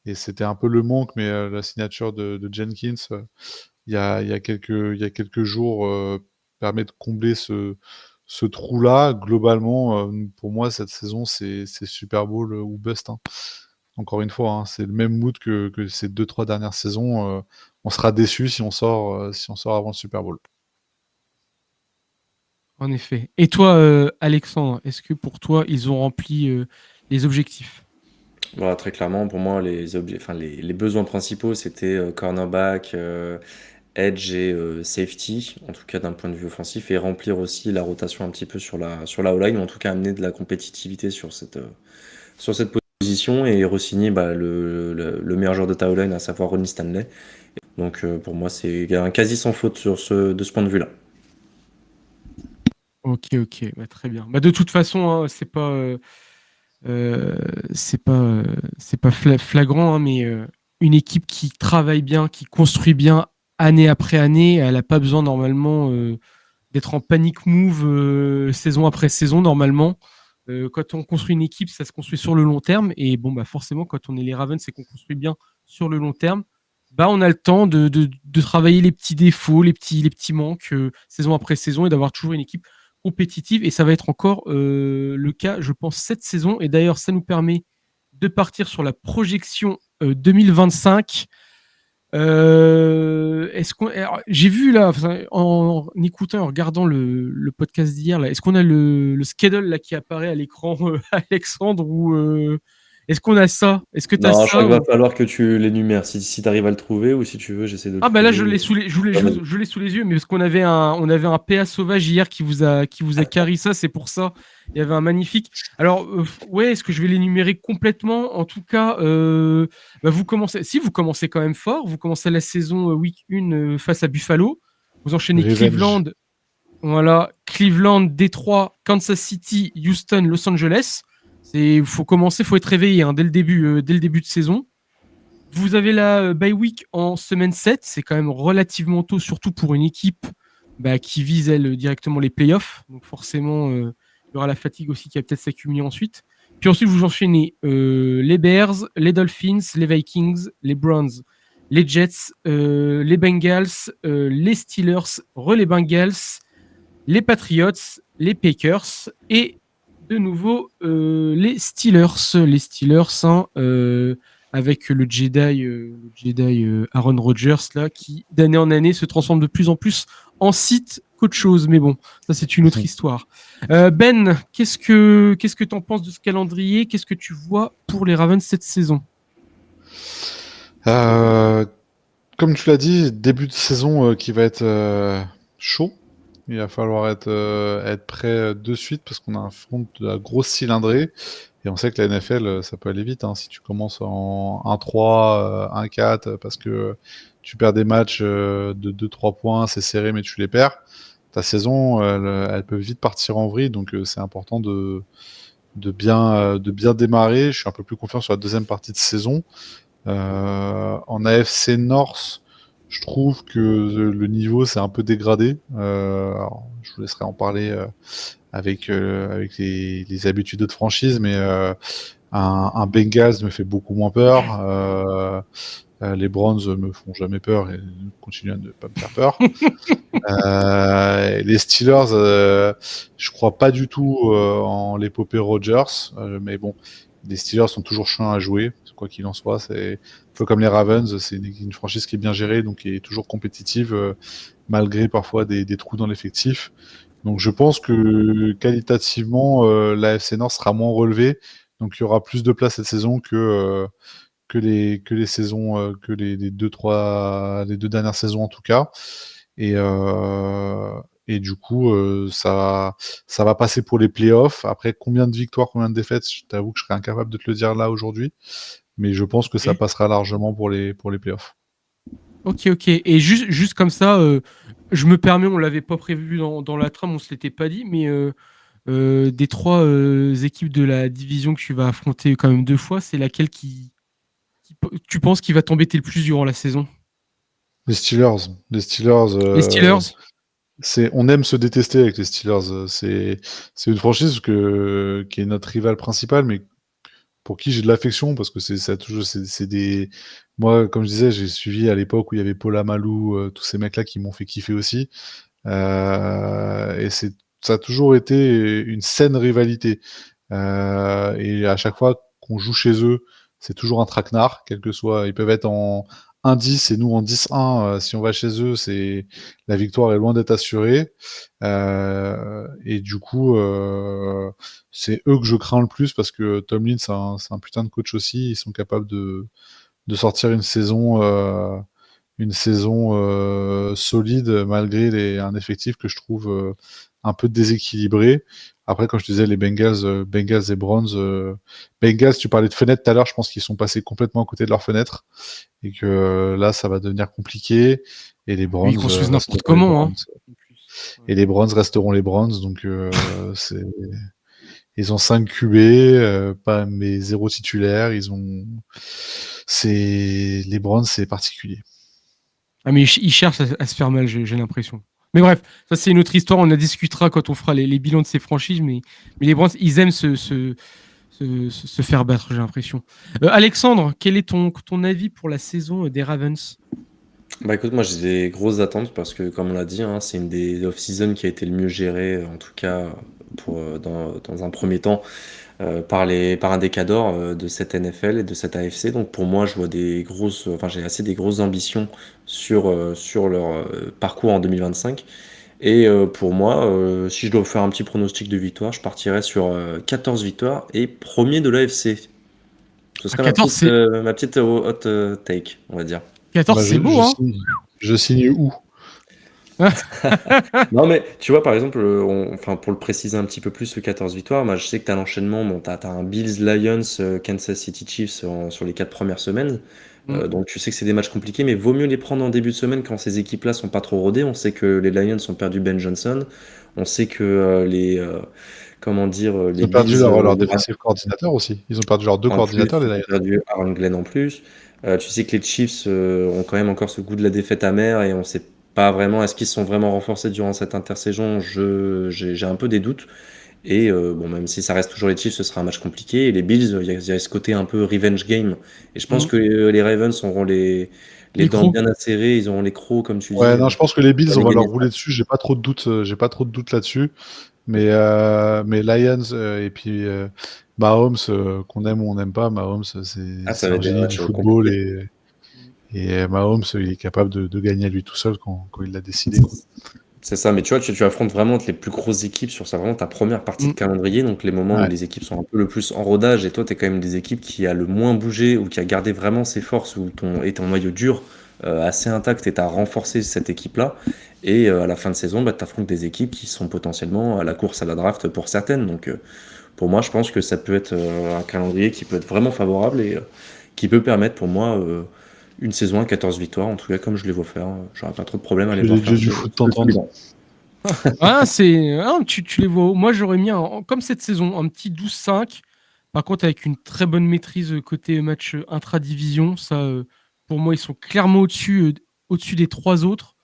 et c'était un peu le manque, mais la signature de Jenkins il y a quelques jours permet de combler ce trou-là. Globalement, pour moi, cette saison, c'est Super Bowl ou bust, hein. Encore une fois, hein, c'est le même mood que ces 2-3 dernières saisons. On sera déçu si on sort avant le Super Bowl. En effet. Et toi, Alexandre, est-ce que pour toi, ils ont rempli les objectifs? Voilà, très clairement, pour moi, les besoins principaux, c'était cornerback, edge et safety, en tout cas d'un point de vue offensif, et remplir aussi la rotation un petit peu sur la O-line, ou en tout cas amener de la compétitivité sur cette position, et re-signer bah, le meilleur joueur de ta O-line, à savoir Ronnie Stanley. Donc pour moi, c'est un quasi sans faute de ce point de vue-là. Ok, bah, très bien. Bah, de toute façon, hein, euh, c'est pas flagrant, hein, mais une équipe qui travaille bien, qui construit bien année après année, elle n'a pas besoin normalement d'être en panic move saison après saison normalement. Quand on construit une équipe, ça se construit sur le long terme. Et bon, bah forcément, quand on est les Ravens et qu'on construit bien sur le long terme, bah on a le temps de travailler les petits défauts, les petits manques saison après saison, et d'avoir toujours une équipe compétitive. Et ça va être encore le cas, je pense, cette saison. Et d'ailleurs, ça nous permet de partir sur la projection 2025. J'ai vu là, en écoutant, en regardant le podcast d'hier, là, est-ce qu'on a le schedule là qui apparaît à l'écran, Alexandre, ou Est-ce qu'on a ça? Est-ce que tu as Non, je crois ça qu'il va ou... falloir que tu l'énumères. Si tu arrives à le trouver ou si tu veux, j'essaie de le Ah bah là trouver. je l'ai sous les yeux, mais parce qu'on avait un PA sauvage hier qui vous a carry ça, c'est pour ça. Il y avait un magnifique. Alors ouais, est-ce que je vais l'énumérer complètement? En tout cas, bah, vous commencez quand même fort. Vous commencez la saison week 1 face à Buffalo. Vous enchaînez Revenge. Cleveland, voilà, Cleveland, Détroit, Kansas City, Houston, Los Angeles. Faut commencer, faut être réveillé dès le début de saison. Vous avez la bye week en semaine 7, c'est quand même relativement tôt, surtout pour une équipe qui vise elle directement les playoffs. Donc forcément, il y aura la fatigue aussi qui va peut-être s'accumuler ensuite. Puis ensuite, vous enchaînez les Bears, les Dolphins, les Vikings, les Browns, les Jets, les Bengals, les Steelers, les Bengals, les Patriots, les Packers et de nouveau les Steelers. Les Steelers, avec le Jedi Aaron Rodgers, là, qui d'année en année se transforme de plus en plus en site qu'autre chose. Mais bon, ça c'est une autre histoire. Ben, qu'est-ce que t'en penses de ce calendrier? Qu'est-ce que tu vois pour les Ravens cette saison? Comme tu l'as dit, début de saison qui va être chaud. Il va falloir être prêt de suite parce qu'on a un front de la grosse cylindrée. Et on sait que la NFL, ça peut aller vite. Si tu commences en 1-3, 1-4, parce que tu perds des matchs de 2-3 points, c'est serré, mais tu les perds. Ta saison, elle peut vite partir en vrille. Donc c'est important de bien démarrer. Je suis un peu plus confiant sur la deuxième partie de saison. En AFC North, je trouve que le niveau s'est un peu dégradé. Alors, je vous laisserai en parler avec les habitudes de franchise, mais un Bengals me fait beaucoup moins peur. Les Browns me font jamais peur et continuent à ne pas me faire peur. Les Steelers, je crois pas du tout en l'épopée Rodgers, mais bon, les Steelers sont toujours chiants à jouer, quoi qu'il en soit. C'est un peu comme les Ravens, c'est une franchise qui est bien gérée, donc qui est toujours compétitive, malgré parfois des trous dans l'effectif. Donc je pense que qualitativement, la FC Nord sera moins relevée, donc il y aura plus de place cette saison que les saisons, que les deux dernières saisons en tout cas. Et du coup, ça va passer pour les playoffs. Après, combien de victoires, combien de défaites, je t'avoue que je serais incapable de te le dire là aujourd'hui. Mais je pense que ça passera largement pour les playoffs. Ok. Et juste comme ça, je me permets, on l'avait pas prévu dans la trame, on se l'était pas dit, mais des trois équipes de la division que tu vas affronter quand même 2 fois, c'est laquelle tu penses qui va t'embêter le plus durant la saison? Les Steelers. Les Steelers? On aime se détester avec les Steelers. C'est une franchise qui est notre rival principal, mais pour qui j'ai de l'affection parce que c'est des. Moi, comme je disais, j'ai suivi à l'époque où il y avait Paul Amalou, tous ces mecs-là qui m'ont fait kiffer aussi. Et ça a toujours été une saine rivalité. Et à chaque fois qu'on joue chez eux, c'est toujours un traquenard, quel que soit. Ils peuvent être en 1-10 et nous en 10-1. Si on va chez eux, la victoire est loin d'être assurée. Et du coup, c'est eux que je crains le plus parce que Tomlin, c'est un putain de coach aussi. Ils sont capables de sortir une saison solide malgré un effectif que je trouve un peu déséquilibré. Après, quand je disais les Bengals et Browns, Bengals, tu parlais de fenêtre tout à l'heure, je pense qu'ils sont passés complètement à côté de leur fenêtre et que là, ça va devenir compliqué. Et les Browns Ils construisent n'importe resteront les comment. Browns. Et les Browns resteront les Browns, donc ils ont 5 QB, mais 0 titulaire. Les Browns, c'est particulier. Ah, mais ils cherchent à se faire mal, j'ai l'impression. Mais bref, ça c'est une autre histoire, on en discutera quand on fera les bilans de ces franchises, mais les Browns, ils aiment se faire battre, j'ai l'impression. Alexandre, quel est ton avis pour la saison des Ravens? Bah écoute, moi j'ai des grosses attentes parce que comme on l'a dit, c'est une des off-season qui a été le mieux gérée, en tout cas dans un premier temps, par un des cadors de cette NFL et de cette AFC. Donc pour moi, je vois j'ai assez des grosses ambitions sur leur parcours en 2025. Et pour moi, si je dois faire un petit pronostic de victoire, je partirais sur 14 victoires et premier de l'AFC. Ce serait 14, c'est ma petite hot take, on va dire. 14, Bah, c'est je, beau, je hein. signe, je signe où? Non, mais tu vois, par exemple, enfin, pour le préciser un petit peu plus, ce 14 victoires, moi, je sais que tu as l'enchaînement. Bon, tu as un Bills, Lions, Kansas City Chiefs sur les 4 premières semaines. Mm. Donc, tu sais que c'est des matchs compliqués, mais vaut mieux les prendre en début de semaine quand ces équipes-là sont pas trop rodées. On sait que les Lions ont perdu Ben Johnson. On sait que comment dire, Ils les ont perdu Bills, leur défensif coordinateur aussi. Ils ont perdu leurs deux en plus, coordinateurs, les ils ont Lions. perdu Aaron Glenn en plus. Tu sais que les Chiefs ont quand même encore ce goût de la défaite amère et on sait pas vraiment est-ce qu'ils se sont vraiment renforcés durant cette intersaison. J'ai un peu des doutes. Et bon, même si ça reste toujours les Chiefs, ce sera un match compliqué. Et les Bills, il y a ce côté un peu revenge game. Et je pense Mm. que les Ravens auront les Les dents crocs. bien acérées, ils auront les crocs, comme tu dis. Ouais, non, je pense que les Bills, Pour on aller va leur gagner rouler ça. dessus. J'ai pas trop de doutes là-dessus. Mais Lions et puis Mahomes, qu'on aime ou on n'aime pas, Mahomes, Ah, ça c'est va un être des génie du matchs football compliqués. et Mahomes, il est capable de gagner à lui tout seul quand il l'a décidé, quoi. C'est ça, mais tu vois, tu affrontes vraiment les plus grosses équipes sur ça, vraiment ta première partie de Mm. calendrier, donc les moments où Ouais. les équipes sont un peu le plus en rodage, et toi, tu es quand même des équipes qui a le moins bougé ou qui a gardé vraiment ses forces ou ton noyau dur assez intact et tu as renforcé cette équipe-là. Et à la fin de saison, bah, tu affrontes des équipes qui sont potentiellement à la course à la draft pour certaines. Donc pour moi, je pense que ça peut être un calendrier qui peut être vraiment favorable et qui peut permettre pour moi une saison à 14 victoires, en tout cas comme je les vois faire. J'aurais pas trop de problème à les Que voir les faire dieux du foot ce t'entendent. bilan. Ah, tu les vois haut. Moi, j'aurais mis, comme cette saison, un petit 12-5. Par contre, avec une très bonne maîtrise côté match intra-division. Ça, pour moi, ils sont clairement au-dessus des 3 autres.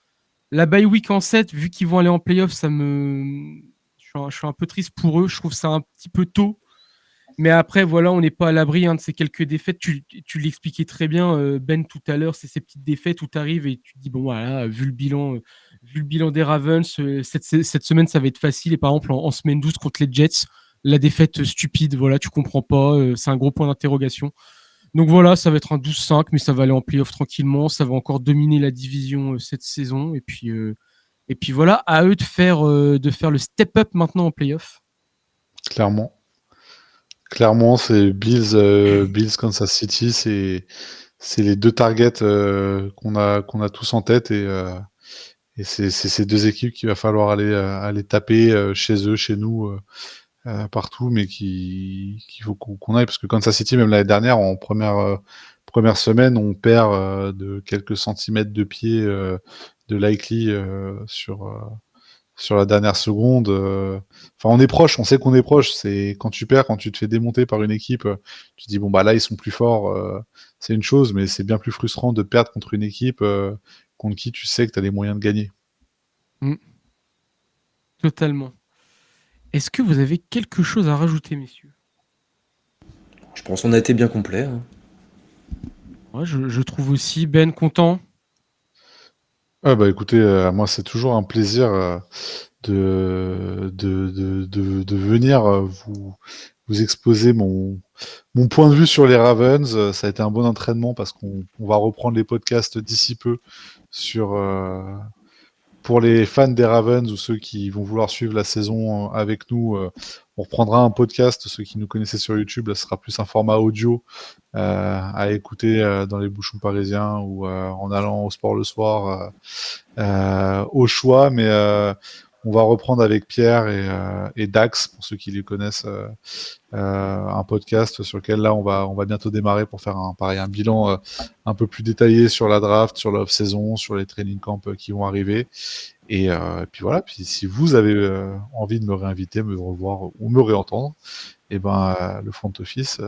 La bye week en 7, vu qu'ils vont aller en playoff, je suis un peu triste pour eux. Je trouve ça un petit peu tôt. Mais après, voilà, on n'est pas à l'abri de ces quelques défaites. Tu l'expliquais très bien, Ben, tout à l'heure, c'est ces petites défaites où tu arrives et tu te dis, bon, voilà, vu le bilan des Ravens, cette semaine, ça va être facile. Et par exemple, en semaine 12 contre les Jets, la défaite stupide, voilà, tu comprends pas, c'est un gros point d'interrogation. Donc voilà, ça va être un 12-5, mais ça va aller en playoff tranquillement. Ça va encore dominer la division cette saison. Et puis voilà, à eux de faire le step-up maintenant en playoff. Clairement. Clairement, c'est Bills Kansas City, c'est les deux targets qu'on a tous en tête et c'est ces deux équipes qu'il va falloir aller taper chez eux, chez nous, partout, mais qu'il faut qu'on aille parce que Kansas City, même l'année dernière, en première semaine, on perd de quelques centimètres de pied de Likely sur la dernière seconde. Enfin, on est proche, on sait qu'on est proche. C'est quand tu perds, quand tu te fais démonter par une équipe, tu te dis bon bah là ils sont plus forts, c'est une chose, mais c'est bien plus frustrant de perdre contre une équipe contre qui tu sais que tu as les moyens de gagner. Totalement. Est-ce que vous avez quelque chose à rajouter, messieurs? Je pense qu'on a été bien complet. Hein. Ouais, je trouve aussi. Ben, content? Ah bah écoutez, moi c'est toujours un plaisir de venir vous exposer mon point de vue sur les Ravens. Ça a été un bon entraînement parce qu'on va reprendre les podcasts d'ici peu sur pour les fans des Ravens ou ceux qui vont vouloir suivre la saison avec nous. On reprendra un podcast. Ceux qui nous connaissaient sur YouTube, là, ce sera plus un format audio à écouter dans les bouchons parisiens ou en allant au sport le soir au choix. Mais on va reprendre avec Pierre et Dax, pour ceux qui les connaissent, un podcast sur lequel là on va bientôt démarrer pour faire un bilan un peu plus détaillé sur la draft, sur la off-saison, sur les training camps qui vont arriver. Et puis voilà, puis si vous avez envie de me réinviter, me revoir ou me réentendre, et ben le front office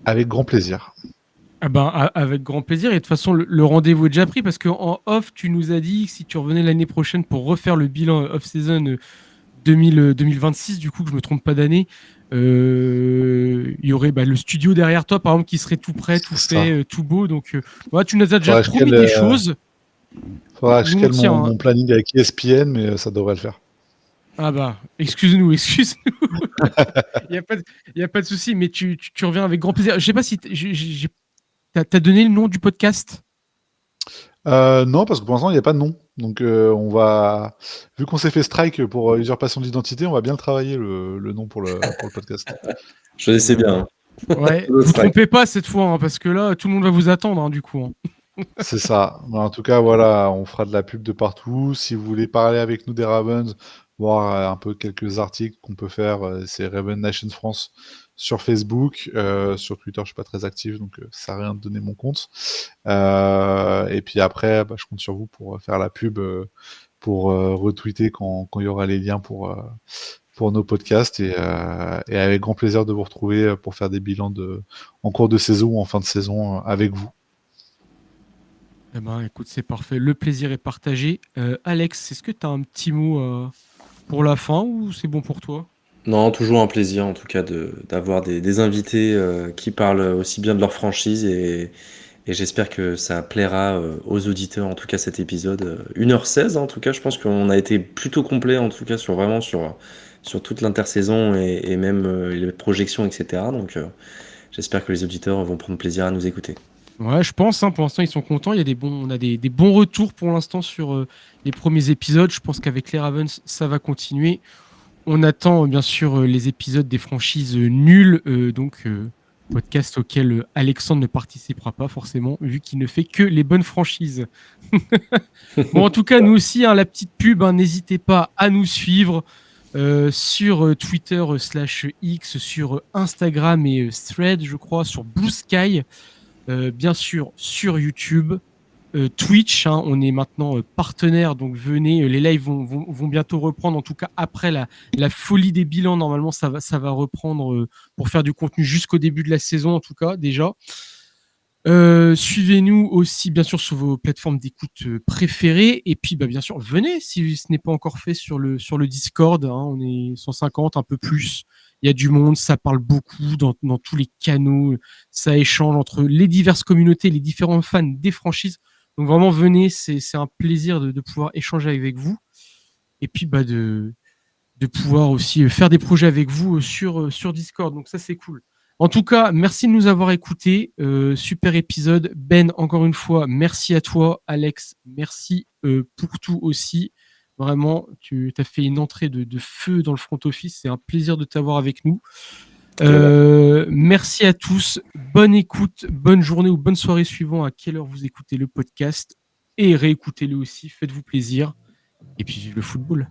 avec grand plaisir. Ah ben, avec grand plaisir. Et de toute façon, le rendez-vous est déjà pris parce qu'en off, tu nous as dit que si tu revenais l'année prochaine pour refaire le bilan off-season 2026, du coup, que je me trompe pas d'année, il y aurait le studio derrière toi, par exemple, qui serait tout prêt, tout C'est fait, tout beau. Donc, voilà, tu nous as déjà Faudrait que je promis cale, des choses. Faudra que je Nous, on cale tient, hein. mon planning avec ESPN, mais ça devrait le faire. Ah bah, excuse-nous. Il n'y a pas de souci, mais tu reviens avec grand plaisir. Je sais pas si t'as donné le nom du podcast. Non, parce que pour l'instant, il n'y a pas de nom. Donc, on va, vu qu'on s'est fait strike pour usurpation d'identité, on va bien le travailler le nom pour le podcast. Je sais bien. Hein. Ouais, Le vous strike. trompez pas cette fois, hein, parce que là, tout le monde va vous attendre, hein, du coup. Hein. C'est ça. Mais en tout cas, voilà, on fera de la pub de partout. Si vous voulez parler avec nous des Ravens, voir un peu quelques articles qu'on peut faire, c'est Raven Nation France sur Facebook. Sur Twitter, je suis pas très actif, donc ça sert à rien de donner mon compte. Et puis après, je compte sur vous pour faire la pub, pour retweeter quand il y aura les liens pour nos podcasts. Et avec grand plaisir de vous retrouver pour faire des bilans en cours de saison ou en fin de saison avec vous. Eh ben, écoute, c'est parfait. Le plaisir est partagé. Alex, est-ce que tu as un petit mot pour la fin ou c'est bon pour toi? Non, toujours un plaisir en tout cas d'avoir des invités qui parlent aussi bien de leur franchise et j'espère que ça plaira aux auditeurs, en tout cas cet épisode. 1h16 en tout cas, je pense qu'on a été plutôt complet en tout cas sur toute l'intersaison et même les projections, etc. Donc j'espère que les auditeurs vont prendre plaisir à nous écouter. Ouais, je pense. Hein, pour l'instant, ils sont contents. Il y a on a des bons retours pour l'instant sur les premiers épisodes. Je pense qu'avec les Ravens, ça va continuer. On attend bien sûr les épisodes des franchises nulles, podcast auquel Alexandre ne participera pas forcément, vu qu'il ne fait que les bonnes franchises. Bon, en tout cas, nous aussi, hein, la petite pub, hein, n'hésitez pas à nous suivre sur Twitter /X, sur Instagram et Thread, je crois, sur Blue Sky, bien sûr sur YouTube. Twitch, hein, on est maintenant partenaire, donc venez, les lives vont bientôt reprendre, en tout cas après la folie des bilans, normalement ça va reprendre pour faire du contenu jusqu'au début de la saison, en tout cas déjà. Suivez-nous aussi bien sûr sur vos plateformes d'écoute préférées, et puis bien sûr venez si ce n'est pas encore fait sur le Discord, hein, on est 150, un peu plus, il y a du monde, ça parle beaucoup dans tous les canaux, ça échange entre les diverses communautés, les différents fans des franchises. Donc vraiment venez, c'est un plaisir de pouvoir échanger avec vous, et puis de pouvoir aussi faire des projets avec vous sur Discord. Donc ça, c'est cool. En tout cas, merci de nous avoir écoutés. Super épisode. Ben, encore une fois, merci à toi. Alex, merci pour tout aussi. Vraiment, tu as fait une entrée de feu dans le front office. C'est un plaisir de t'avoir avec nous. Merci à tous. Bonne écoute, bonne journée ou bonne soirée suivant à quelle heure vous écoutez le podcast. Et réécoutez-le aussi. Faites-vous plaisir. Et puis vive le football.